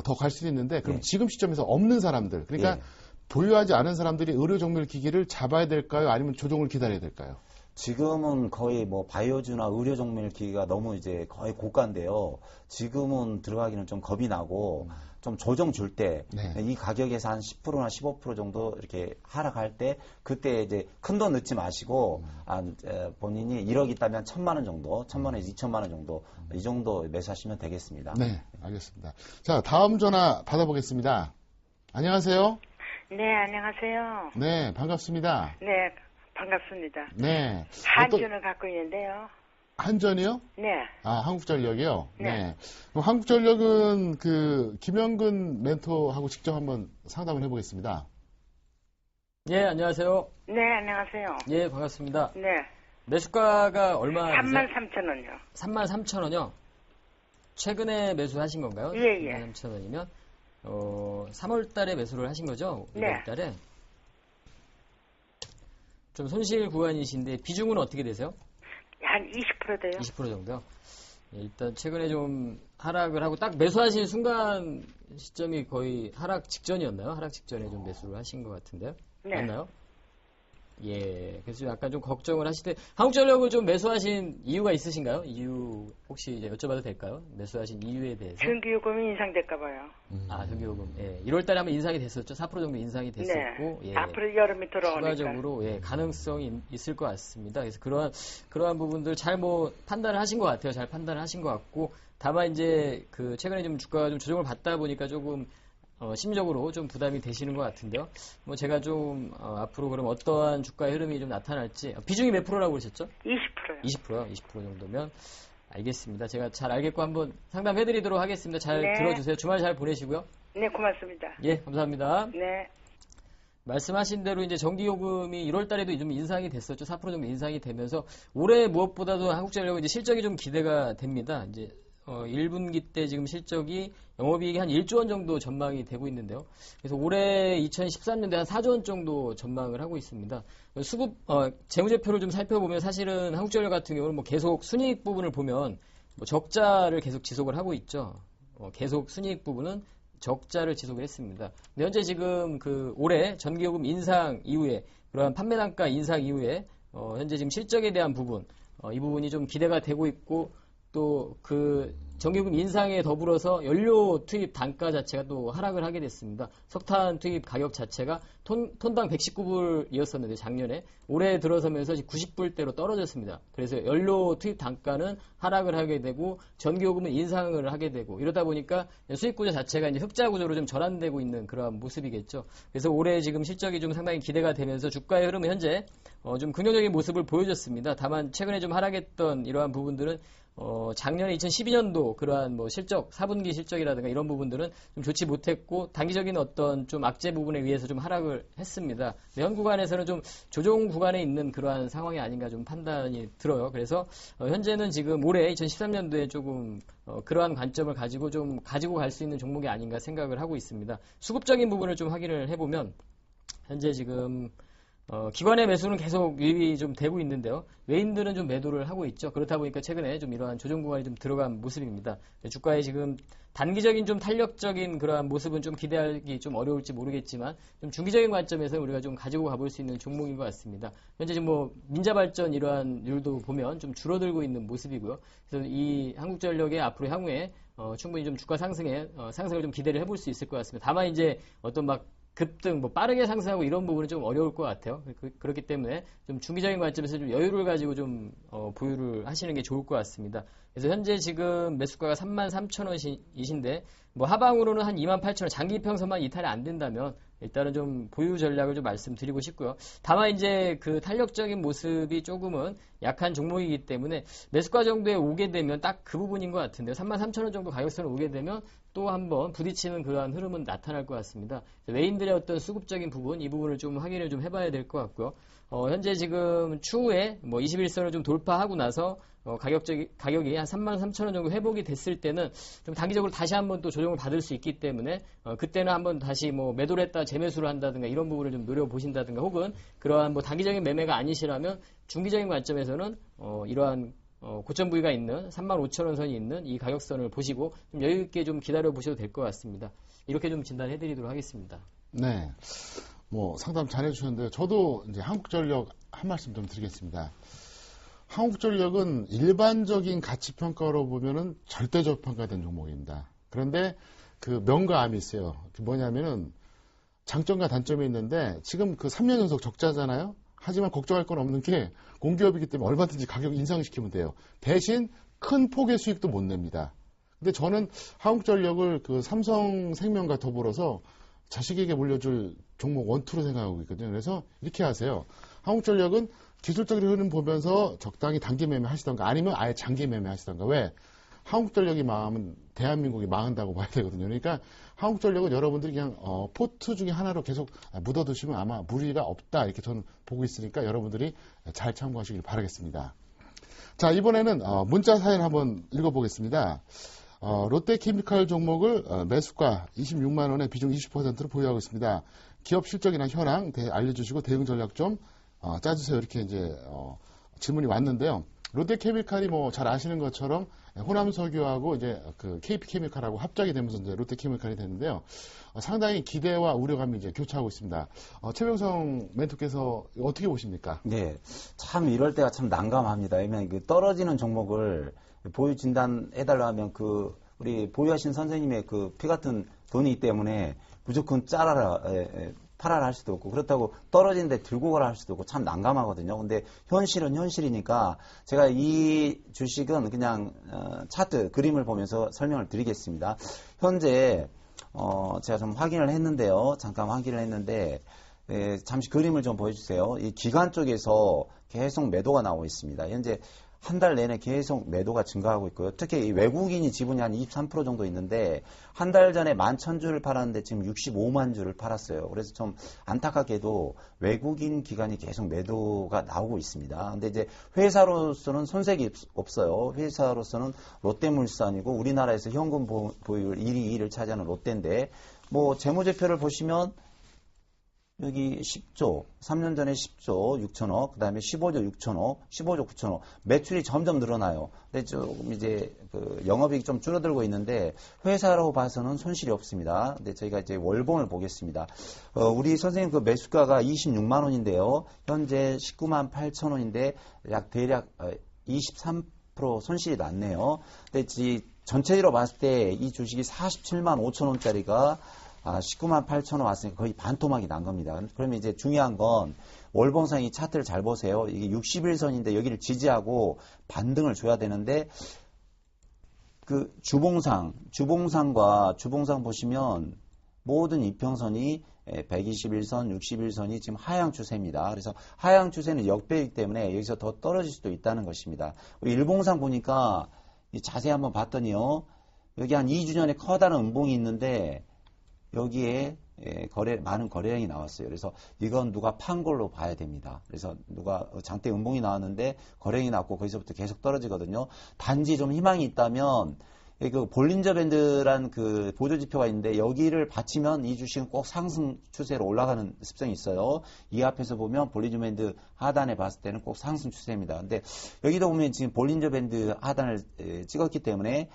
더 갈 수도 있는데 그럼 지금 시점에서 없는 사람들 그러니까 보유하지 않은 사람들이 의료 정밀 기기를 잡아야 될까요? 아니면 조정을 기다려야 될까요? 지금은 거의 뭐 바이오주나 의료 종밀 기기가 너무 이제 거의 고가인데요. 지금은 들어가기는 좀 겁이 나고 좀 조정 줄 때 이 가격에서 한 10%나 15% 정도 이렇게 하락할 때 그때 이제 큰 돈 넣지 마시고 본인이 1억 있다면 1,000만 원 정도, 1,000만 원에서 2,000만 원 정도 이 정도 매수하시면 되겠습니다. 네, 알겠습니다. 자, 다음 전화 받아보겠습니다. 안녕하세요. 네, 안녕하세요. 네, 반갑습니다. 네, 반갑습니다. 네. 한전을 갖고 있는데요. 한전이요? 네. 아, 한국전력이요? 네. 그럼 한국전력은 그 김영근 멘토하고 직접 한번 상담을 해보겠습니다. 예, 안녕하세요. 네, 안녕하세요. 예, 반갑습니다. 네. 매수가가 얼마? 33,000원요. 33,000원이요? 최근에 매수하신 건가요? 예, 예. 33,000원이면 3월 달에 매수를 하신 거죠? 네. 5월 달에. 좀 손실 구간이신데 비중은 어떻게 되세요? 한 20% 돼요. 20% 정도요. 예, 일단 최근에 좀 하락을 하고 딱 매수하신 순간 시점이 거의 하락 직전이었나요? 하락 직전에 좀 매수를 하신 것 같은데요. 네. 맞나요? 예, 그래서 약간 좀 걱정을 하실 때 한국전력을 좀 매수하신 이유가 있으신가요? 이유 혹시 이제 여쭤봐도 될까요? 매수하신 이유에 대해서. 전기요금이 인상될까 봐요. 아, 전기요금. 예, 1월 달에 한번 인상이 됐었죠. 4% 정도 인상이 됐었고. 네. 예. 앞으로 여름이 돌아오니까. 추가적으로 예, 가능성이 있을 것 같습니다. 그래서 그러한 부분들 잘 뭐 판단을 하신 것 같아요. 잘 판단을 하신 것 같고 다만 이제 그 최근에 좀 주가가 좀 조정을 받다 보니까 조금 심리적으로 좀 부담이 되시는 것 같은데요. 뭐 제가 좀 앞으로 그럼 어떠한 주가의 흐름이 좀 나타날지 비중이 몇 프로라고 그러셨죠? 20%요. 20%요. 20% 정도면 알겠습니다. 제가 잘 알겠고 한번 상담해드리도록 하겠습니다. 잘 네. 들어주세요. 주말 잘 보내시고요. 네, 고맙습니다. 예, 감사합니다. 네. 말씀하신 대로 이제 전기요금이 1월 달에도 좀 인상이 됐었죠. 4% 정도 인상이 되면서 올해 무엇보다도 한국전력은 이제 실적이 좀 기대가 됩니다. 이제 1분기 때 지금 실적이 영업이익이 한 1조 원 정도 전망이 되고 있는데요. 그래서 올해 2013년도에 한 4조 원 정도 전망을 하고 있습니다. 수급 재무제표를 좀 살펴보면 사실은 한국전력 같은 경우는 뭐 계속 순이익 부분을 보면 뭐 적자를 계속 지속을 하고 있죠. 계속 순이익 부분은 적자를 지속을 했습니다. 근데 현재 지금 그 올해 전기요금 인상 이후에 그러한 판매 단가 인상 이후에 현재 지금 실적에 대한 부분 이 부분이 좀 기대가 되고 있고 또 그 전기요금 인상에 더불어서 연료 투입 단가 자체가 또 하락을 하게 됐습니다. 석탄 투입 가격 자체가 톤당 119불이었었는데 작년에 올해 들어서면서 90불대로 떨어졌습니다. 그래서 연료 투입 단가는 하락을 하게 되고 전기요금은 인상을 하게 되고 이러다 보니까 수익 구조 자체가 이제 흑자 구조로 좀 전환되고 있는 그러한 모습이겠죠. 그래서 올해 지금 실적이 좀 상당히 기대가 되면서 주가의 흐름은 현재 좀 긍정적인 모습을 보여줬습니다. 다만 최근에 좀 하락했던 이러한 부분들은 작년에 2012년도 그러한 뭐 실적, 4분기 실적이라든가 이런 부분들은 좀 좋지 못했고 단기적인 어떤 좀 악재 부분에 의해서 좀 하락을 했습니다. 현 구간에서는 좀 조정 구간에 있는 그러한 상황이 아닌가 좀 판단이 들어요. 그래서 현재는 지금 올해 2013년도에 조금 그러한 관점을 가지고 좀 가지고 갈 수 있는 종목이 아닌가 생각을 하고 있습니다. 수급적인 부분을 좀 확인을 해보면 현재 지금 기관의 매수는 계속 유입이 좀 되고 있는데요. 외인들은 좀 매도를 하고 있죠. 그렇다 보니까 최근에 좀 이러한 조정 구간이 좀 들어간 모습입니다. 주가에 지금 단기적인 좀 탄력적인 그러한 모습은 좀 기대하기 좀 어려울지 모르겠지만 좀 중기적인 관점에서 우리가 좀 가지고 가볼 수 있는 종목인 것 같습니다. 현재 지금 뭐 민자발전 이러한 률도 보면 좀 줄어들고 있는 모습이고요. 그래서 이 한국전력의 앞으로 향후에 충분히 좀 주가 상승을 좀 기대를 해볼 수 있을 것 같습니다. 다만 이제 어떤 막 급등, 뭐 빠르게 상승하고 이런 부분은 좀 어려울 것 같아요. 그렇기 때문에 좀 중기적인 관점에서 좀 여유를 가지고 좀 보유를 하시는 게 좋을 것 같습니다. 그래서 현재 지금 매수가가 33,000원이신데 뭐 하방으로는 한 28,000원 장기 평선만 이탈이 안 된다면 일단은 좀 보유 전략을 좀 말씀드리고 싶고요. 다만 이제 그 탄력적인 모습이 조금은 약한 종목이기 때문에 매수가 정도에 오게 되면 딱 그 부분인 것 같은데요. 33,000원 정도 가격선을 오게 되면 또 한번 부딪히는 그러한 흐름은 나타날 것 같습니다. 외인들의 어떤 수급적인 부분, 이 부분을 좀 확인을 좀 해봐야 될 것 같고요. 현재 지금 추후에 뭐 21선을 좀 돌파하고 나서 가격이 한 33,000원 정도 회복이 됐을 때는 좀 단기적으로 다시 한번 또 조정을 받을 수 있기 때문에 그때는 한번 다시 뭐 매도를 했다 재매수를 한다든가 이런 부분을 좀 노려보신다든가 혹은 그러한 뭐 단기적인 매매가 아니시라면 중기적인 관점에서는 이러한 고점 부위가 있는 35,000원 선이 있는 이 가격선을 보시고 좀 여유 있게 좀 기다려 보셔도 될 것 같습니다. 이렇게 좀 진단해 드리도록 하겠습니다. 네. 뭐 상담 잘 해주셨는데요. 저도 이제 한국전력 한 말씀 좀 드리겠습니다. 한국전력은 일반적인 가치평가로 보면은 절대적 평가된 종목입니다. 그런데 그 명과 암이 있어요. 뭐냐면은 장점과 단점이 있는데 지금 그 3년 연속 적자잖아요. 하지만 걱정할 건 없는 게 공기업이기 때문에 얼마든지 가격 인상시키면 돼요. 대신 큰 폭의 수익도 못 냅니다. 근데 저는 한국전력을 그 삼성생명과 더불어서 자식에게 물려줄 종목 1, 2로 생각하고 있거든요. 그래서 이렇게 하세요. 한국전력은 기술적인 흐름 보면서 적당히 단기 매매 하시던가 아니면 아예 장기 매매 하시던가. 왜? 한국전력이 망하면 대한민국이 망한다고 봐야 되거든요. 그러니까 한국전력은 여러분들이 그냥 포트 중에 하나로 계속 묻어두시면 아마 무리가 없다 이렇게 저는 보고 있으니까 여러분들이 잘 참고하시길 바라겠습니다. 자, 이번에는 문자 사연 한번 읽어보겠습니다. 롯데케미칼 종목을 매수가 26만 원에 비중 20%로 보유하고 있습니다. 기업 실적이나 현황 알려주시고 대응 전략 좀 짜주세요. 이렇게 이제 질문이 왔는데요. 롯데케미칼이 뭐 잘 아시는 것처럼 호남석유하고 이제 그 KP케미칼하고 합작이 되면서 이제 롯데케미칼이 되는데요. 상당히 기대와 우려감이 이제 교차하고 있습니다. 최병성 멘토께서 어떻게 보십니까? 네, 참 이럴 때가 참 난감합니다. 왜냐면 그 떨어지는 종목을 보유 진단해달라 하면 그 우리 보유하신 선생님의 그 피 같은 돈이기 때문에 무조건 짜라라 팔아라 할 수도 없고 그렇다고 떨어지는데 들고 가라 할 수도 없고 참 난감하거든요. 근데 현실은 현실이니까 제가 이 주식은 그냥 차트 그림을 보면서 설명을 드리겠습니다. 현재 제가 좀 확인을 했는데요. 잠깐 확인을 했는데 잠시 그림을 좀 보여주세요. 이 기관 쪽에서 계속 매도가 나오고 있습니다. 현재 한 달 내내 계속 매도가 증가하고 있고요. 특히 이 외국인이 지분이 한 23% 정도 있는데 한 달 전에 11,000주를 팔았는데 지금 65만 주를 팔았어요. 그래서 좀 안타깝게도 외국인 기관이 계속 매도가 나오고 있습니다. 근데 이제 회사로서는 손색이 없어요. 회사로서는 롯데물산이고 우리나라에서 현금 보유율 1위 2위를 차지하는 롯데인데 뭐 재무제표를 보시면 여기 10조, 3년 전에 10조 6천억, 그 다음에 15조 6천억, 15조 9천억. 매출이 점점 늘어나요. 근데 조금 이제 그 영업이익이 좀 줄어들고 있는데 회사로 봐서는 손실이 없습니다. 근데 저희가 이제 월봉을 보겠습니다. 우리 선생님 그 매수가가 26만 원인데요. 현재 19만 8천 원인데 대략 23% 손실이 났네요. 근데 전체로 봤을 때 이 주식이 47만 5천 원짜리가 19만 8천 원 왔으니까 거의 반토막이 난 겁니다. 그러면 이제 중요한 건 월봉상 이 차트를 잘 보세요. 이게 61선인데 여기를 지지하고 반등을 줘야 되는데 그 주봉상과 주봉상 보시면 모든 이평선이 121선, 61선이 지금 하향 추세입니다. 그래서 하향 추세는 역배이기 때문에 여기서 더 떨어질 수도 있다는 것입니다. 일봉상 보니까 자세히 한번 봤더니요. 여기 한 2주 전에 커다란 음봉이 있는데 여기에 많은 거래량이 나왔어요. 그래서 이건 누가 판 걸로 봐야 됩니다. 그래서 누가 장대 음봉이 나왔는데 거래량이 나왔고 거기서부터 계속 떨어지거든요. 단지 좀 희망이 있다면 그 볼린저 밴드란 그 보조지표가 있는데 여기를 받치면 이 주식은 꼭 상승 추세로 올라가는 습성이 있어요. 이 앞에서 보면 볼린저 밴드 하단에 봤을 때는 꼭 상승 추세입니다. 근데 여기도 보면 지금 볼린저 밴드 하단을 찍었기 때문에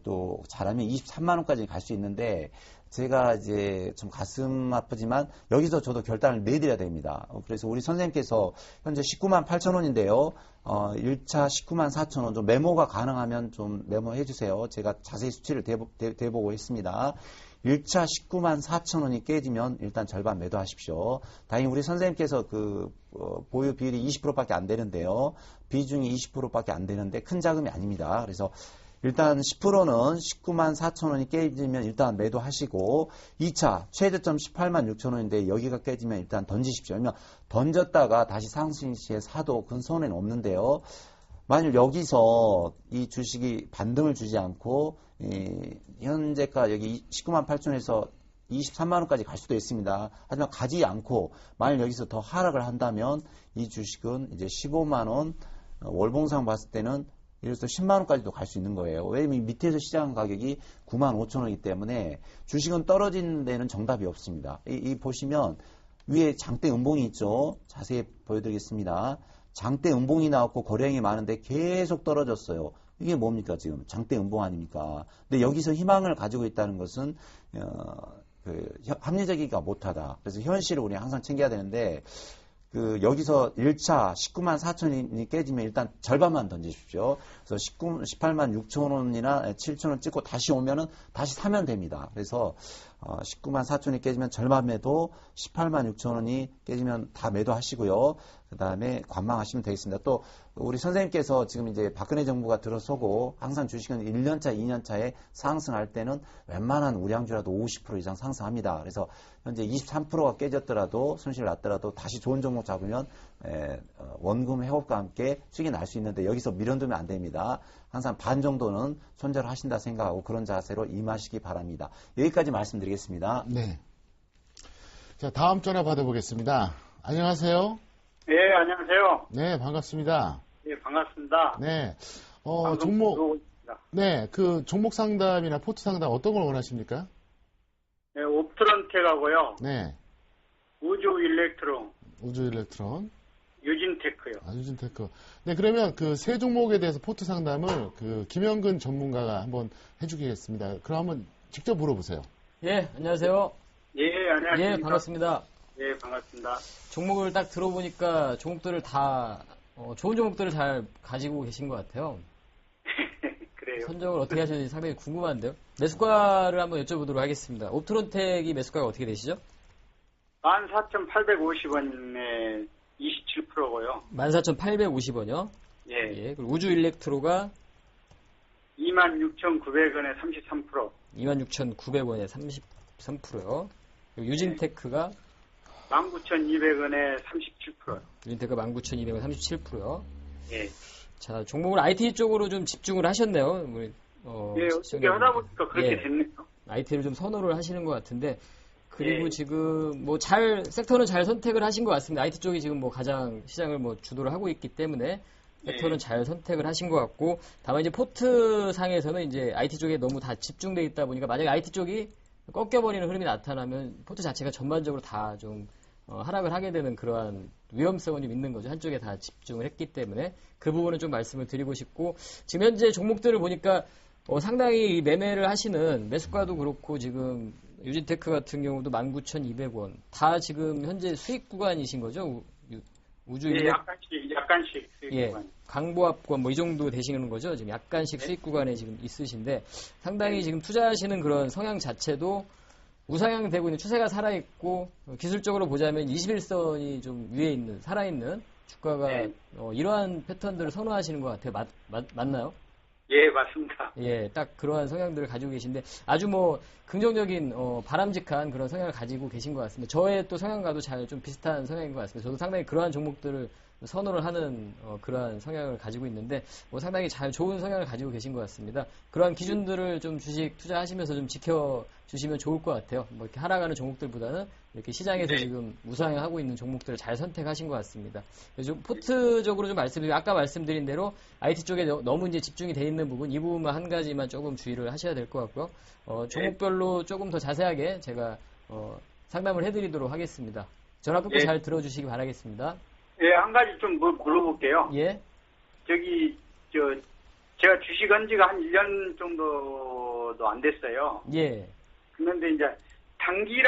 또 잘하면 23만 원까지 갈 수 있는데 제가 이제 좀 가슴 아프지만 여기서 저도 결단을 내드려야 됩니다. 그래서 우리 선생님께서 현재 19만 8천 원인데요. 1차 19만 4천 원 좀 메모가 가능하면 좀 메모해 주세요. 제가 자세히 수치를 대보고 있습니다. 1차 19만 4천 원이 깨지면 일단 절반 매도하십시오. 다행히 우리 선생님께서 그 보유 비율이 20%밖에 안 되는데요. 비중이 20%밖에 안 되는데 큰 자금이 아닙니다. 그래서 일단 10%는 19만 4천 원이 깨지면 일단 매도하시고 2차 최저점 18만 6천 원인데 여기가 깨지면 일단 던지십시오. 그러면 던졌다가 다시 상승 시에 사도 큰 손해는 없는데요. 만일 여기서 이 주식이 반등을 주지 않고 현재가 여기 19만 8천 원에서 23만 원까지 갈 수도 있습니다. 하지만 가지 않고 만일 여기서 더 하락을 한다면 이 주식은 이제 15만 원 월봉상 봤을 때는 예를 들어서 10만 원까지도 갈 수 있는 거예요. 왜냐면 밑에서 시장 가격이 9만 5천 원이기 때문에 주식은 떨어지는 데는 정답이 없습니다. 이 보시면 위에 장대 음봉이 있죠. 자세히 보여드리겠습니다. 장대 음봉이 나왔고 거래량이 많은데 계속 떨어졌어요. 이게 뭡니까 지금 장대 음봉 아닙니까? 근데 여기서 희망을 가지고 있다는 것은 합리적이가 못하다. 그래서 현실을 우리 항상 챙겨야 되는데 여기서 1차 19만 4천원이 깨지면 일단 절반만 던지십시오. 그래서 18만 6천 원이나 7천 원 찍고 다시 오면은 다시 사면 됩니다. 그래서 19만 4천원이 깨지면 절반 매도, 18만 6천 원이 깨지면 다 매도하시고요. 그 다음에 관망하시면 되겠습니다. 또 우리 선생님께서 지금 이제 박근혜 정부가 들어서고 항상 주식은 1년차, 2년차에 상승할 때는 웬만한 우량주라도 50% 이상 상승합니다. 그래서 현재 23%가 깨졌더라도 손실 났더라도 다시 좋은 종목 잡으면 원금 회복과 함께 수익이 날 수 있는데 여기서 미련두면 안 됩니다. 항상 반 정도는 손절을 하신다 생각하고 그런 자세로 임하시기 바랍니다. 여기까지 말씀드리겠습니다. 네. 자, 다음 전화 받아보겠습니다. 안녕하세요. 네, 안녕하세요. 네, 반갑습니다. 네, 반갑습니다. 네. 종목, 네, 그 종목 상담이나 포트 상담 어떤 걸 원하십니까? 네, 옵트론텍하고요. 네. 우주 일렉트론. 유진테크요. 유진테크. 네, 그러면 그 세 종목에 대해서 포트 상담을 그 김영근 전문가가 한번 해주겠습니다. 그럼 한번 직접 물어보세요. 예, 안녕하세요. 예, 안녕하십니까. 예, 반갑습니다. 예, 반갑습니다. 종목을 딱 들어보니까 종목들을 다 좋은 종목들을 잘 가지고 계신 것 같아요. 그래요. 선정을 어떻게 하시는지 상당히 궁금한데요. 매수가를 한번 여쭤보도록 하겠습니다. 옵트론텍이 매수가가 어떻게 되시죠? 14,850원에 27%고요. 14,850원이요? 예. 예. 그리고 우주 일렉트로가 26,900원에 33%. 26,900원에 33%요. 그리고 유진테크가 19,200원에 37%요. 유진테크가 19,200원 37%요. 예. 자, 종목을 IT 쪽으로 좀 집중을 하셨네요. 예, 어떻게 하다 보니까 그렇게 됐네요. IT를 좀 선호를 하시는 것 같은데, 그리고 예. 지금 섹터는 잘 선택을 하신 것 같습니다. IT 쪽이 지금 가장 시장을 주도를 하고 있기 때문에 섹터는 잘 선택을 하신 것 같고, 다만 이제 포트 상에서는 이제 IT 쪽에 너무 다 집중돼 있다 보니까 만약에 IT 쪽이 꺾여버리는 흐름이 나타나면 포트 자체가 전반적으로 다 좀 하락을 하게 되는 그러한 위험성은 좀 있는 거죠. 한쪽에 다 집중을 했기 때문에 그 부분은 좀 말씀을 드리고 싶고, 지금 현재 종목들을 보니까 상당히 매매를 하시는 매수가도 그렇고 지금 유진테크 같은 경우도 19,200원 다 지금 현재 수익 구간이신 거죠? 우주 예, 약간씩 수익 예, 구간. 강보합권 이 정도 되시는 거죠? 지금 약간씩 수익 구간에 지금 있으신데 상당히 지금 투자하시는 그런 성향 자체도 우상향 되고 있는 추세가 살아있고, 기술적으로 보자면 21선이 좀 위에 있는 살아있는 주가가 이러한 패턴들을 선호하시는 것 같아요. 맞나요? 예, 맞습니다. 예, 딱 그러한 성향들을 가지고 계신데 아주 긍정적인 바람직한 그런 성향을 가지고 계신 것 같습니다. 저의 또 성향과도 잘 좀 비슷한 성향인 것 같습니다. 저도 상당히 그러한 종목들을 선호를 하는 그러한 성향을 가지고 있는데 상당히 잘 좋은 성향을 가지고 계신 것 같습니다. 그러한 기준들을 좀 주식 투자하시면서 좀 지켜주시면 좋을 것 같아요. 이렇게 하락하는 종목들보다는 이렇게 시장에서 지금 우상향하고 있는 종목들을 잘 선택하신 것 같습니다. 그래서 포트적으로 좀 말씀드리면 아까 말씀드린 대로 IT 쪽에 너무 이제 집중이 돼 있는 부분, 이 부분만 한 가지만 조금 주의를 하셔야 될 것 같고요. 종목별로 조금 더 자세하게 제가 상담을 해드리도록 하겠습니다. 전화 끊고 잘 들어주시기 바라겠습니다. 예, 한 가지 좀 물어볼게요. 예. 제가 주식 한 지가 한 1년 정도도 안 됐어요. 예. 그런데 이제 단기,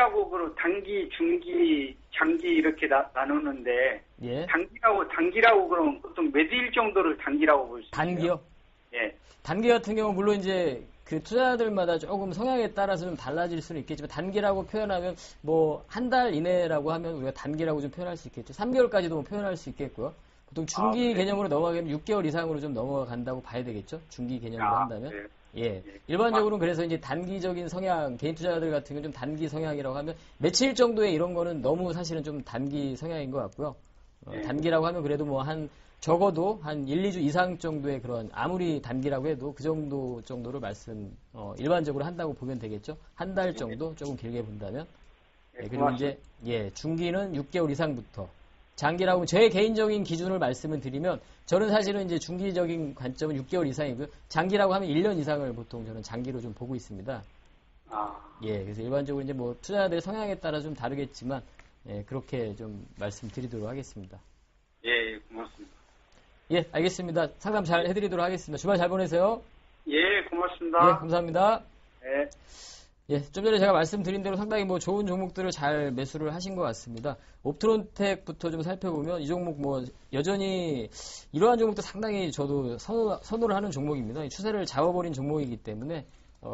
중기, 장기 이렇게 나누는데, 예. 단기라고 그러면 보통 몇일 정도를 단기라고 볼 수 있어요? 단기요? 예. 단기 같은 경우 물론 이제 그 투자자들마다 조금 성향에 따라서 좀 달라질 수는 있겠지만 단기라고 표현하면 한 달 이내라고 하면 우리가 단기라고 좀 표현할 수 있겠죠. 3개월까지도 표현할 수 있겠고요. 보통 중기 개념으로 넘어가면 6개월 이상으로 좀 넘어간다고 봐야 되겠죠. 중기 개념으로 한다면. 네. 예. 일반적으로는 그래서 이제 단기적인 성향, 개인 투자자들 같은 경우는 좀 단기 성향이라고 하면 며칠 정도의 이런 거는 너무 사실은 좀 단기 성향인 것 같고요. 단기라고 하면 그래도 적어도 한 1, 2주 이상 정도의 그런 아무리 단기라고 해도 그 정도를 일반적으로 한다고 보면 되겠죠. 한 달 정도 조금 길게 본다면. 그리고 이제 중기는 6개월 이상부터. 장기라고 하면 제 개인적인 기준을 말씀을 드리면 저는 사실은 이제 중기적인 관점은 6개월 이상이고요. 장기라고 하면 1년 이상을 보통 저는 장기로 좀 보고 있습니다. 그래서 일반적으로 이제 투자자들의 성향에 따라 좀 다르겠지만 그렇게 좀 말씀드리도록 하겠습니다. 예, 고맙습니다. 예, 알겠습니다. 상담 잘 해드리도록 하겠습니다. 주말 잘 보내세요. 예, 고맙습니다. 예, 감사합니다. 네. 예, 좀 전에 제가 말씀드린 대로 상당히 뭐 좋은 종목들을 잘 매수를 하신 것 같습니다. 옵트론텍부터 좀 살펴보면 이 종목 뭐 여전히 이러한 종목도 상당히 저도 선호를 하는 종목입니다. 추세를 잡아버린 종목이기 때문에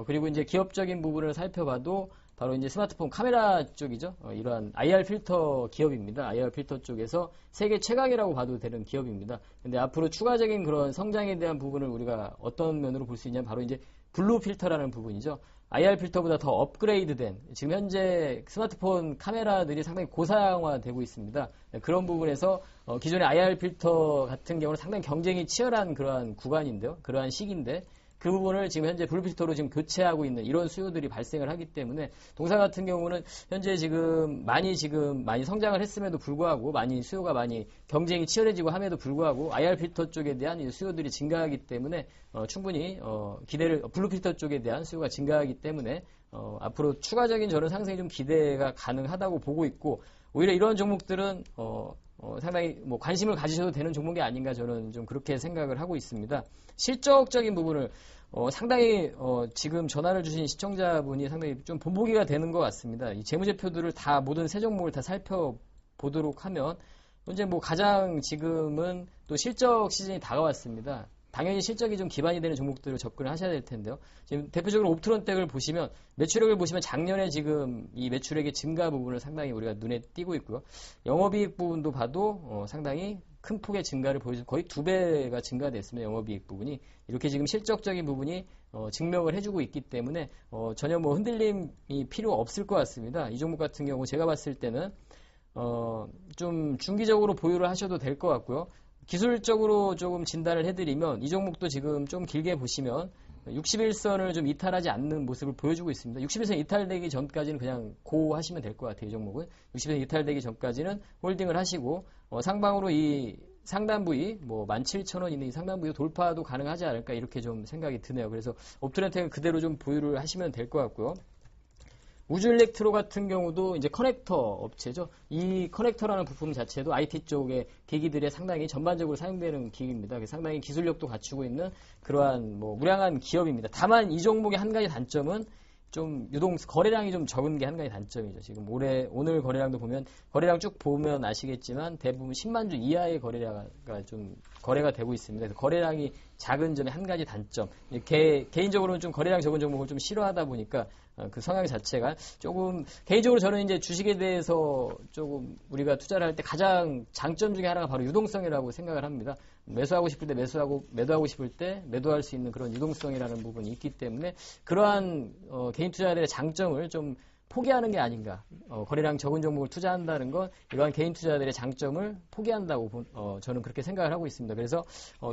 그리고 이제 기업적인 부분을 살펴봐도 바로 이제 스마트폰 카메라 쪽이죠. 이러한 IR 필터 기업입니다. IR 필터 쪽에서 세계 최강이라고 봐도 되는 기업입니다. 근데 앞으로 추가적인 그런 성장에 대한 부분을 우리가 어떤 면으로 볼 수 있냐면 바로 이제 블루 필터라는 부분이죠. IR 필터보다 더 업그레이드된 지금 현재 스마트폰 카메라들이 상당히 고사양화되고 있습니다. 그런 부분에서 기존의 IR 필터 같은 경우는 상당히 경쟁이 치열한 그러한 구간인데요. 그러한 시기인데 그 부분을 지금 현재 블루 필터로 지금 교체하고 있는 이런 수요들이 발생을 하기 때문에 동사 같은 경우는 현재 지금 많이 성장을 했음에도 불구하고 많이 수요가 많이 경쟁이 치열해지고 함에도 불구하고 IR 필터 쪽에 대한 이 수요들이 증가하기 때문에 충분히 기대를 블루 필터 쪽에 대한 수요가 증가하기 때문에 앞으로 추가적인 저는 상승이 좀 기대가 가능하다고 보고 있고 오히려 이런 종목들은 상당히 뭐 관심을 가지셔도 되는 종목이 아닌가 저는 좀 그렇게 생각을 하고 있습니다. 실적적인 부분을 상당히 지금 전화를 주신 시청자분이 상당히 좀 본보기가 되는 것 같습니다. 이 재무제표들을 다 모든 세 종목을 다 살펴보도록 하면 현재 뭐 가장 지금은 또 실적 시즌이 다가왔습니다. 당연히 실적이 좀 기반이 되는 종목들을 접근을 하셔야 될 텐데요. 지금 대표적으로 옵트론텍을 보시면 매출액을 보시면 작년에 지금 이 매출액의 증가 부분을 상당히 우리가 눈에 띄고 있고요. 영업이익 부분도 봐도 상당히 큰 폭의 증가를 보여주고 거의 2배가 증가됐습니다. 영업이익 부분이 이렇게 지금 실적적인 부분이 증명을 해주고 있기 때문에 전혀 뭐 흔들림이 필요 없을 것 같습니다. 이 종목 같은 경우 제가 봤을 때는 좀 중기적으로 보유를 하셔도 될 것 같고요. 기술적으로 조금 진단을 해드리면 이 종목도 지금 좀 길게 보시면 61선을 좀 이탈하지 않는 모습을 보여주고 있습니다. 61선 이탈되기 전까지는 그냥 고 하시면 될 것 같아요. 이 종목은 61선 이탈되기 전까지는 홀딩을 하시고 상방으로 이 상단 부위 뭐 17,000원 있는 이 상단 부위 돌파도 가능하지 않을까 이렇게 좀 생각이 드네요. 그래서 옵트론텍은 그대로 좀 보유를 하시면 될 것 같고요. 우주일렉트로 같은 경우도 이제 커넥터 업체죠. 이 커넥터라는 부품 자체도 IT 쪽의 기기들에 상당히 전반적으로 사용되는 기기입니다. 상당히 기술력도 갖추고 있는 그러한 뭐 우량한 기업입니다. 다만 이 종목의 한 가지 단점은 좀 거래량이 좀 적은 게 한 가지 단점이죠. 지금 오늘 거래량도 보면 거래량 쭉 보면 아시겠지만 대부분 10만 주 이하의 거래량가 좀 거래가 되고 있습니다. 그래서 거래량이 작은 점의 한 가지 단점. 개인적으로는 좀 거래량 적은 종목을 좀 싫어하다 보니까 그 성향 자체가 조금 개인적으로 저는 이제 주식에 대해서 조금 우리가 투자를 할 때 가장 장점 중에 하나가 바로 유동성이라고 생각을 합니다. 매수하고 싶을 때 매도하고 싶을 때 매도할 수 있는 그런 유동성이라는 부분이 있기 때문에 그러한 개인 투자자들의 장점을 좀 포기하는 게 아닌가. 거래량 적은 종목을 투자한다는 건 이러한 개인 투자자들의 장점을 포기한다고 저는 그렇게 생각을 하고 있습니다. 그래서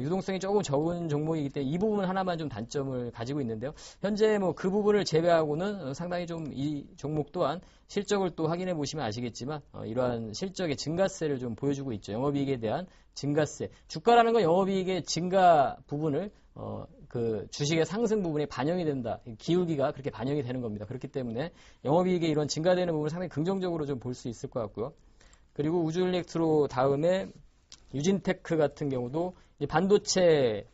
유동성이 조금 적은 종목이기 때문에 이 부분 하나만 좀 단점을 가지고 있는데요. 현재 뭐 그 부분을 제외하고는 상당히 좀 이 종목 또한 실적을 또 확인해 보시면 아시겠지만 이러한 실적의 증가세를 좀 보여주고 있죠. 영업이익에 대한 증가세. 주가라는 건 영업이익의 증가 부분을 그 주식의 상승 부분에 반영이 된다. 기울기가 그렇게 반영이 되는 겁니다. 그렇기 때문에 영업이익의 이런 증가되는 부분을 상당히 긍정적으로 좀 볼 수 있을 것 같고요. 그리고 우주일렉트로 다음에 유진테크 같은 경우도 반도체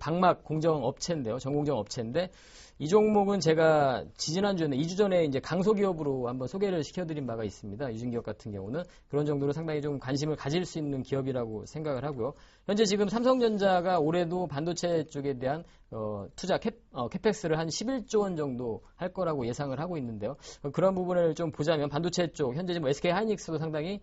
방막 공정 업체인데요. 전공정 업체인데 이 종목은 제가 지지난주에 2주 전에 이제 강소기업으로 한번 소개를 시켜드린 바가 있습니다. 유진기업 같은 경우는 그런 정도로 상당히 좀 관심을 가질 수 있는 기업이라고 생각을 하고요. 현재 지금 삼성전자가 올해도 반도체 쪽에 대한 투자 캐펙스를 한 11조 원 정도 할 거라고 예상을 하고 있는데요. 그런 부분을 좀 보자면 반도체 쪽 현재 지금 SK 하이닉스도 상당히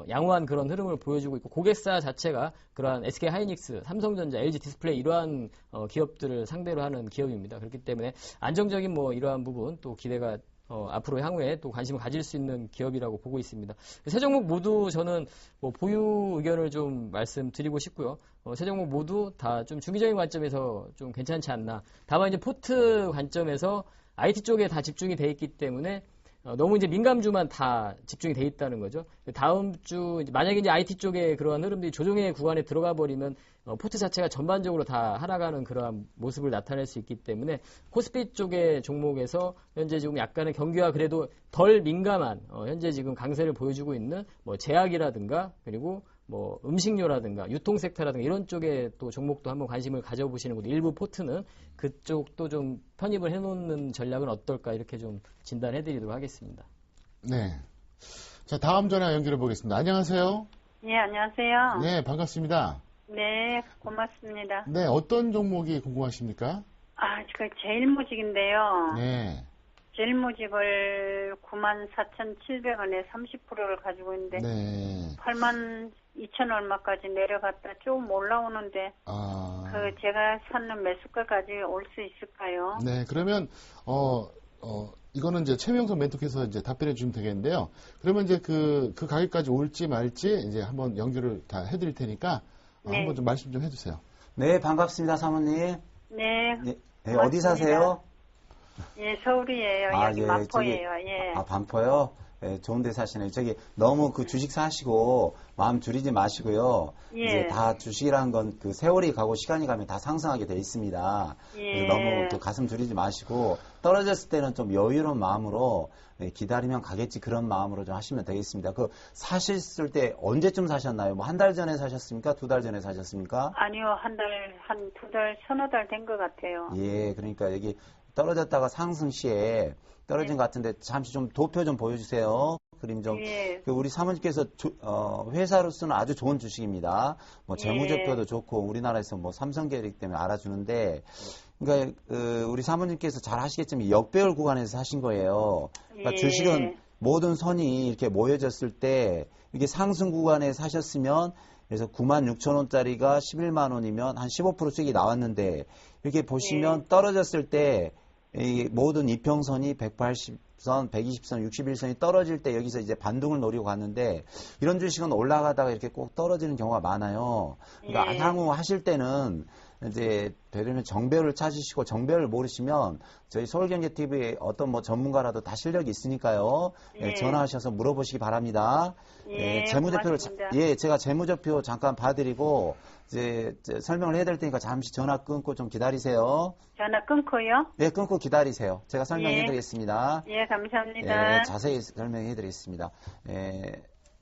양호한 그런 흐름을 보여주고 있고 고객사 자체가 그러한 SK 하이닉스, 삼성전자, LG 디스플레이 이러한 기업들을 상대로 하는 기업입니다. 그렇기 때문에 안정적인 뭐 이러한 부분 또 기대가 앞으로 향후에 또 관심을 가질 수 있는 기업이라고 보고 있습니다. 세 종목 모두 저는 뭐 보유 의견을 좀 말씀드리고 싶고요. 세 종목 모두 다 좀 중기적인 관점에서 좀 괜찮지 않나. 다만 이제 포트 관점에서 IT 쪽에 다 집중이 돼 있기 때문에 너무 이제 민감주만 다 집중이 돼 있다는 거죠. 다음 주 만약에 이제 IT 쪽에 그러한 흐름들이 조정의 구간에 들어가 버리면 포트 자체가 전반적으로 다 하락하는 그러한 모습을 나타낼 수 있기 때문에 코스피 쪽의 종목에서 현재 지금 약간의 경기와 그래도 덜 민감한 현재 지금 강세를 보여주고 있는 뭐 제약이라든가 그리고 뭐 음식료라든가 유통 섹터라든가 이런 쪽에 또 종목도 한번 관심을 가져보시는 것도 일부 포트는 그쪽도 좀 편입을 해놓는 전략은 어떨까 이렇게 좀 진단해드리도록 하겠습니다. 네. 자, 다음 전화 연결해 보겠습니다. 안녕하세요. 네, 안녕하세요. 네, 반갑습니다. 네, 고맙습니다. 네, 어떤 종목이 궁금하십니까? 제가 제일모직인데요. 네. 제일모직을 94,700원에 30%를 가지고 있는데, 네. 82,000 얼마까지 내려갔다 좀 올라오는데, 제가 사는 매수가까지 올 수 있을까요? 네, 그러면, 이거는 이제 최명석 멘토께서 이제 답변해 주시면 되겠는데요. 그러면 이제 그 가격까지 올지 말지 이제 한번 연결을 다 해드릴 테니까 네. 한번 좀 말씀 좀 해주세요. 네, 반갑습니다, 사모님. 네. 네, 어디 사세요? 예, 서울이에요. 여기 예, 반포예요. 예. 반포요? 네, 좋은 데 사시네요. 저기 너무 그 주식 사시고 마음 줄이지 마시고요. 예. 이제 다 주식이라는 건 그 세월이 가고 시간이 가면 다 상승하게 돼 있습니다. 예. 너무 그 가슴 줄이지 마시고 떨어졌을 때는 좀 여유로운 마음으로 기다리면 가겠지 그런 마음으로 좀 하시면 되겠습니다. 그 사셨을 때 언제쯤 사셨나요? 뭐 한 달 전에 사셨습니까? 2달 전에 사셨습니까? 아니요, 한 2달, 서너 달 된 것 같아요. 예, 그러니까 여기 떨어졌다가 상승 시에 떨어진 것 같은데 잠시 좀 도표 좀 보여주세요. 그림 좀. 예. 우리 사모님께서 회사로서는 아주 좋은 주식입니다. 뭐 재무제표도 좋고 우리나라에서 뭐 삼성계열이기 때문에 알아주는데, 그러니까 우리 사모님께서 잘 하시겠지만 역배열 구간에서 사신 거예요. 그러니까 주식은 모든 선이 이렇게 모여졌을 때 이게 상승 구간에 사셨으면 그래서 96,000원짜리가 11만 원이면 한 15% 수익이 나왔는데 이렇게 보시면 떨어졌을 때 이 모든 이평선이 180선, 120선, 61선이 떨어질 때 여기서 이제 반등을 노리고 갔는데 이런 주식은 올라가다가 이렇게 꼭 떨어지는 경우가 많아요. 그러니까 향후 하실 때는 이제 되려면 정배를 찾으시고 정배를 모르시면 저희 서울경제TV에 어떤 뭐 전문가라도 다 실력이 있으니까요. 전화하셔서 물어보시기 바랍니다. 재무제표를 제가 재무제표 잠깐 봐드리고 이제 설명을 해야 될 테니까 잠시 전화 끊고 좀 기다리세요. 전화 끊고요? 네, 끊고 기다리세요. 제가 설명해드리겠습니다. 예, 감사합니다. 자세히 설명해드리겠습니다.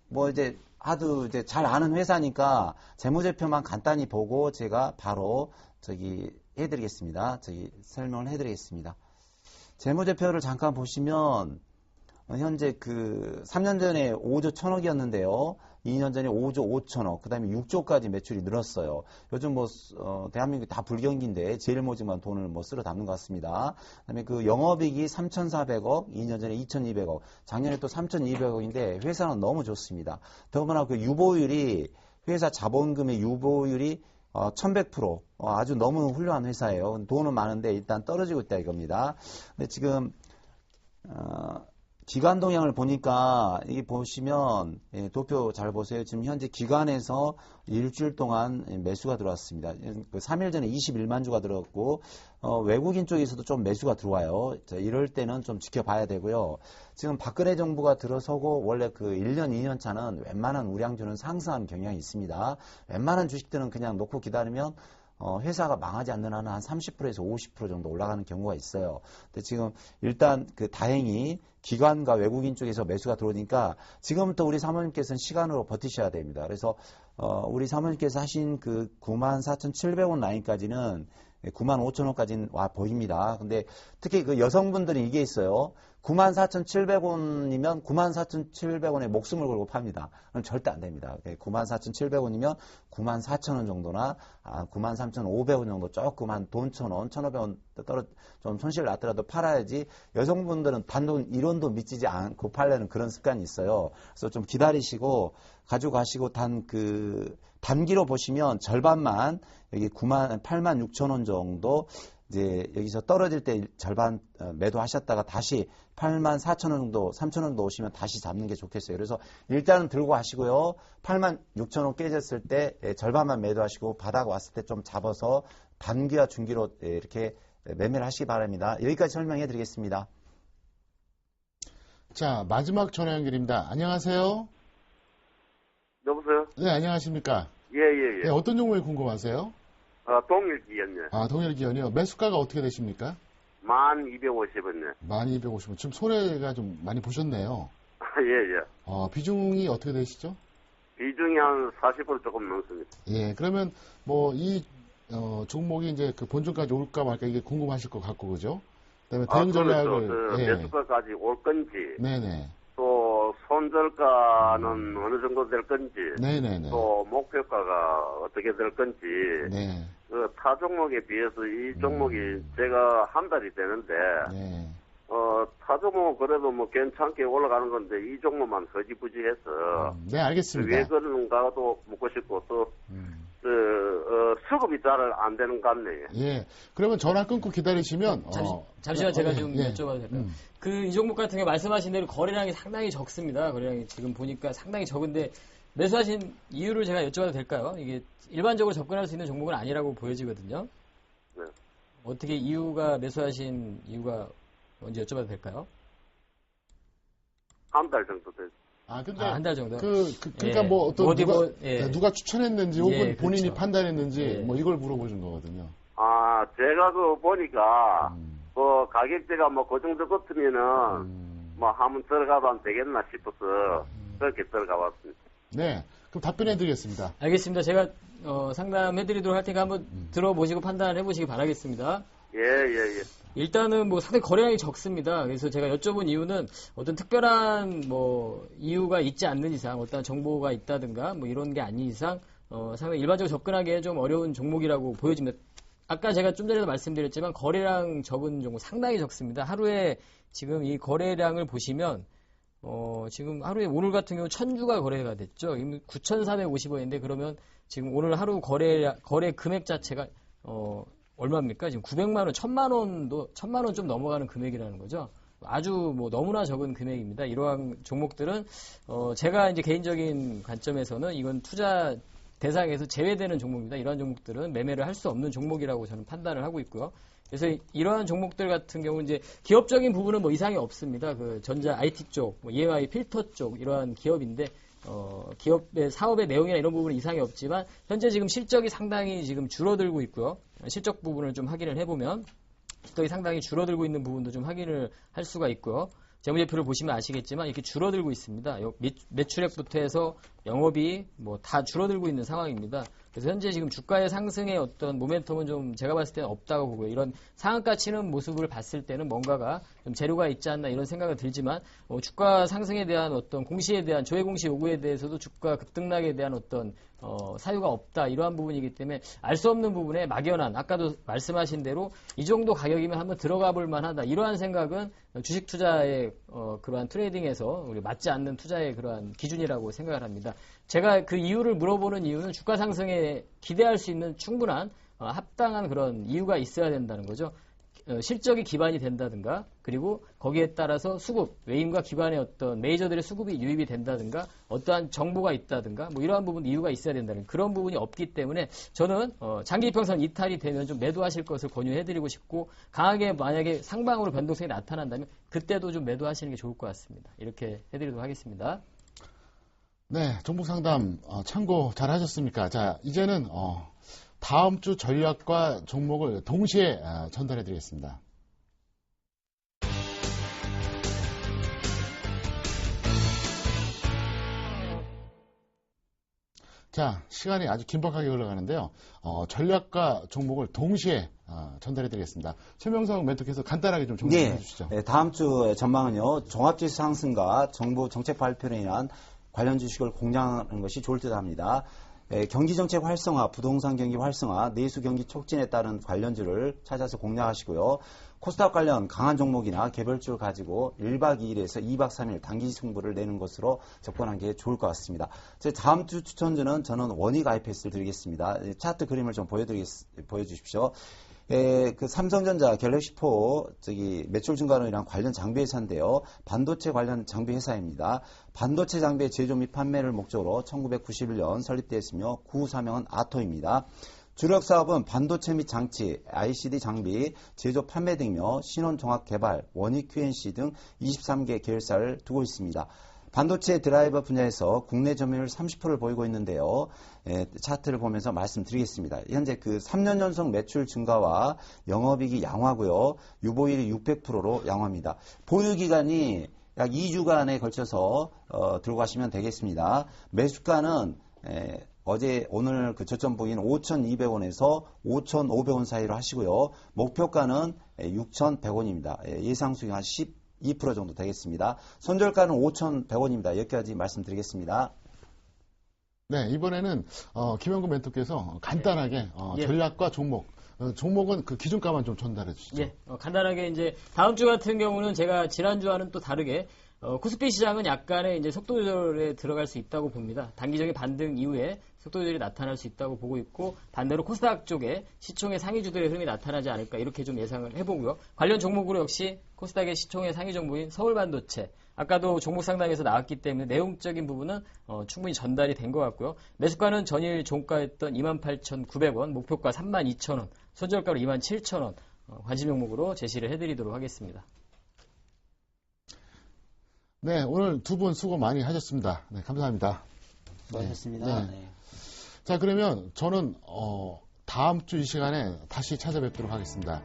뭐 이제 하도 이제 잘 아는 회사니까 재무제표만 간단히 보고 제가 바로 해드리겠습니다. 설명을 해드리겠습니다. 재무제표를 잠깐 보시면 현재 3년 전에 5조 1,000억이었는데요. 2년 전에 5조 5천억, 그 다음에 6조까지 매출이 늘었어요. 요즘 대한민국이 다 불경기인데 제일모직만 돈을 쓸어 담는 것 같습니다. 그 다음에 영업이익이 3,400억, 2년 전에 2,200억, 작년에 또 3,200억인데 회사는 너무 좋습니다. 더구나 유보율이, 회사 자본금의 유보율이 1100%, 아주 너무 훌륭한 회사예요. 돈은 많은데 일단 떨어지고 있다 이겁니다. 근데 지금, 기관 동향을 보니까 이게 보시면 도표 잘 보세요. 지금 현재 기관에서 일주일 동안 매수가 들어왔습니다. 3일 전에 21만 주가 들어왔고 외국인 쪽에서도 좀 매수가 들어와요. 이럴 때는 좀 지켜봐야 되고요. 지금 박근혜 정부가 들어서고 원래 1년, 2년 차는 웬만한 우량주는 상승하는 경향이 있습니다. 웬만한 주식들은 그냥 놓고 기다리면 회사가 망하지 않는 한은 한 30%에서 50% 정도 올라가는 경우가 있어요. 근데 지금 일단 다행히 기관과 외국인 쪽에서 매수가 들어오니까 지금부터 우리 사모님께서는 시간으로 버티셔야 됩니다. 그래서 우리 사모님께서 하신 94,700원 라인까지는 95,000원까지는 와 보입니다. 근데 특히 여성분들은 이게 있어요. 94,700원이면 94,700원에 목숨을 걸고 팝니다. 그럼 절대 안 됩니다. 94,700원이면 94,000원 정도나 93,500원 정도 조금 한 돈 1,000원, 1,500원 좀 손실을 났더라도 팔아야지. 여성분들은 단돈 1원도 미치지 않고 팔려는 그런 습관이 있어요. 그래서 좀 기다리시고 가지고 가시고 단기로 보시면 절반만 여기 86,000원 정도 이제 여기서 떨어질 때 절반 매도하셨다가 다시 84,000원 정도, 3,000원 정도 오시면 다시 잡는 게 좋겠어요. 그래서 일단은 들고 하시고요. 86,000원 깨졌을 때 절반만 매도하시고 바닥 왔을 때 좀 잡아서 단기와 중기로 이렇게 매매를 하시기 바랍니다. 여기까지 설명해 드리겠습니다. 자, 마지막 전화 연결입니다. 안녕하세요. 여보세요? 네, 안녕하십니까? 예. 네, 어떤 종목이 궁금하세요? 동일기현요. 동일기현이요. 매수가가 어떻게 되십니까? 1250원요. 1250원. 지금 손해가 좀 많이 보셨네요. 예. 비중이 어떻게 되시죠? 비중이 한 40% 조금 넘습니다. 예, 그러면 뭐 이 종목이 이제 그 본전까지 올까 말까 이게 궁금하실 것 같고 그죠? 그다음에 대응 전략을 그렇죠. 예. 매수가까지 올 건지, 네네. 또 손절가는 어느 정도 될 건지, 네네네. 또 목표가가 어떻게 될 건지, 네. 그 타 종목에 비해서 이 종목이 제가 한 달이 되는데, 네. 타 종목은 그래도 뭐 괜찮게 올라가는 건데 이 종목만 허지부지해서 네, 알겠습니다. 왜 그런가도 묻고 싶고 또 수급이 잘 안 되는 것 같네요. 예. 그러면 전화 끊고 기다리시면 잠시만 제가 좀 예. 여쭤봐도 될까요? 그 이 종목 같은 게 말씀하신 대로 거래량이 상당히 적습니다. 거래량이 지금 보니까 상당히 적은데 매수하신 이유를 제가 여쭤봐도 될까요? 이게 일반적으로 접근할 수 있는 종목은 아니라고 보여지거든요. 네. 어떻게 매수하신 이유가 뭔지 여쭤봐도 될까요? 한 달 정도 됐어요. 근데 한 달 정도. 그러니까 예. 뭐 어떤 예. 누가 추천했는지 혹은 예, 본인이 그렇죠. 판단했는지 예. 뭐 이걸 물어보신 거거든요. 제가 그 보니까 뭐 가격대가 뭐 그 정도 같으면은 뭐 한번 들어가도 안 되겠나 싶어서 그렇게 들어가 봤습니다. 네. 그럼 답변해 드리겠습니다. 알겠습니다. 제가 상담해드리도록 할 테니까 한번 들어보시고 판단을 해보시기 바라겠습니다. 예. 일단은 뭐 상당히 거래량이 적습니다. 그래서 제가 여쭤본 이유는 어떤 특별한 뭐 이유가 있지 않는 이상, 어떤 정보가 있다든가 뭐 이런 게 아닌 이상 상당히 일반적으로 접근하기에 좀 어려운 종목이라고 보여집니다. 아까 제가 좀 전에도 말씀드렸지만 거래량 적은 종목 상당히 적습니다. 하루에 지금 이 거래량을 보시면 지금 하루에 오늘 같은 경우 1000주가 거래가 됐죠. 9,450원인데 그러면 지금 오늘 하루 거래 금액 자체가 얼마입니까? 지금 900만 원, 1000만 원 좀 넘어가는 금액이라는 거죠. 아주 뭐 너무나 적은 금액입니다. 이러한 종목들은 제가 이제 개인적인 관점에서는 이건 투자 대상에서 제외되는 종목입니다. 이러한 종목들은 매매를 할 수 없는 종목이라고 저는 판단을 하고 있고요. 그래서 이러한 종목들 같은 경우 이제 기업적인 부분은 뭐 이상이 없습니다. 그 전자 IT 쪽, 뭐 EMI 필터 쪽 이러한 기업인데 기업의 사업의 내용이나 이런 부분은 이상이 없지만 현재 지금 실적이 상당히 지금 줄어들고 있고요. 실적 부분을 좀 확인을 해보면 실적이 상당히 줄어들고 있는 부분도 좀 확인을 할 수가 있고요. 재무제표를 보시면 아시겠지만 이렇게 줄어들고 있습니다. 매출액부터 해서 영업이 뭐 다 줄어들고 있는 상황입니다. 그래서 현재 지금 주가의 상승의 어떤 모멘텀은 좀 제가 봤을 때는 없다고 보고요. 이런 상한가 치는 모습을 봤을 때는 뭔가가 좀 재료가 있지 않나 이런 생각은 들지만 주가 상승에 대한 어떤 공시에 대한 조회 공시 요구에 대해서도 주가 급등락에 대한 어떤 사유가 없다 이러한 부분이기 때문에 알 수 없는 부분에 막연한 아까도 말씀하신 대로 이 정도 가격이면 한번 들어가 볼 만하다 이러한 생각은 주식 투자의 그러한 트레이딩에서 우리 맞지 않는 투자의 그러한 기준이라고 생각을 합니다. 제가 그 이유를 물어보는 이유는 주가 상승에 기대할 수 있는 충분한 합당한 그런 이유가 있어야 된다는 거죠. 실적이 기반이 된다든가 그리고 거기에 따라서 수급, 외인과 기관의 어떤 메이저들의 수급이 유입이 된다든가 어떠한 정보가 있다든가 뭐 이러한 부분 이유가 있어야 된다는 그런 부분이 없기 때문에 저는 장기 이평선 이탈이 되면 좀 매도하실 것을 권유해드리고 싶고 강하게 만약에 상방으로 변동성이 나타난다면 그때도 좀 매도하시는 게 좋을 것 같습니다. 이렇게 해드리도록 하겠습니다. 네, 종목 상담 참고 잘 하셨습니까? 자, 이제는 다음 주 전략과 종목을 동시에 전달해 드리겠습니다. 자, 시간이 아주 긴박하게 흘러가는데요. 전략과 종목을 동시에 전달해 드리겠습니다. 최명성 멘토께서 간단하게 좀 정리해 주시죠. 네, 다음 주 전망은요. 종합지수 상승과 정부 정책 발표로 인한 관련 주식을 공략하는 것이 좋을 듯 합니다. 경기정책 활성화, 부동산 경기 활성화, 내수 경기 촉진에 따른 관련주를 찾아서 공략하시고요. 코스닥 관련 강한 종목이나 개별주를 가지고 1박 2일에서 2박 3일 단기 승부를 내는 것으로 접근하는 게 좋을 것 같습니다. 제 다음 주 추천주는 저는 원익 IPS를 드리겠습니다. 차트 그림을 좀 보여주십시오. 그 삼성전자 갤럭시4 매출 증가로 인한 관련 장비 회사인데요. 반도체 관련 장비 회사입니다. 반도체 장비의 제조 및 판매를 목적으로 1991년 설립되었으며 구 사명은 아토입니다. 주력 사업은 반도체 및 장치, ICD 장비, 제조 판매 등이며 신원 종합 개발, 원익 QNC 등 23개 계열사를 두고 있습니다. 반도체 드라이버 분야에서 국내 점유율 30%를 보이고 있는데요. 차트를 보면서 말씀드리겠습니다. 현재 그 3년 연속 매출 증가와 영업이익이 양화고요. 유보율이 600%로 양화입니다. 보유기간이 약 2주간에 걸쳐서 들고 가시면 되겠습니다. 매수가는 오늘 그 저점 보인 5,200원에서 5,500원 사이로 하시고요. 목표가는 6,100원입니다. 예상 수익 한 12% 정도 되겠습니다. 손절가는 5,100원입니다. 여기까지 말씀드리겠습니다. 네, 이번에는 김영구 멘토께서 간단하게 전략과 종목, 종목은 그 기준가만 좀 전달해 주시죠. 예, 간단하게 이제 다음 주 같은 경우는 제가 지난주와는 또 다르게 코스피 시장은 약간의 이제 속도 조절에 들어갈 수 있다고 봅니다. 단기적인 반등 이후에 속도 조절이 나타날 수 있다고 보고 있고, 반대로 코스닥 쪽에 시총의 상위주들의 흐름이 나타나지 않을까 이렇게 좀 예상을 해보고요. 관련 종목으로 역시 코스닥의 시총의 상위 정보인 서울반도체, 아까도 종목 상담에서 나왔기 때문에 내용적인 부분은 충분히 전달이 된 것 같고요. 매수가는 전일 종가였던 28,900원, 목표가 32,000원, 손절가로 27,000원 관심 종목으로 제시를 해드리도록 하겠습니다. 네, 오늘 두 분 수고 많이 하셨습니다. 네, 감사합니다. 수고하셨습니다. 네. 네. 자, 그러면 저는 다음 주 이 시간에 다시 찾아뵙도록 하겠습니다.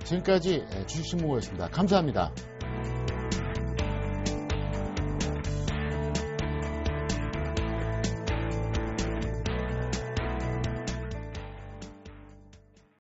지금까지 주식신문고였습니다. 감사합니다.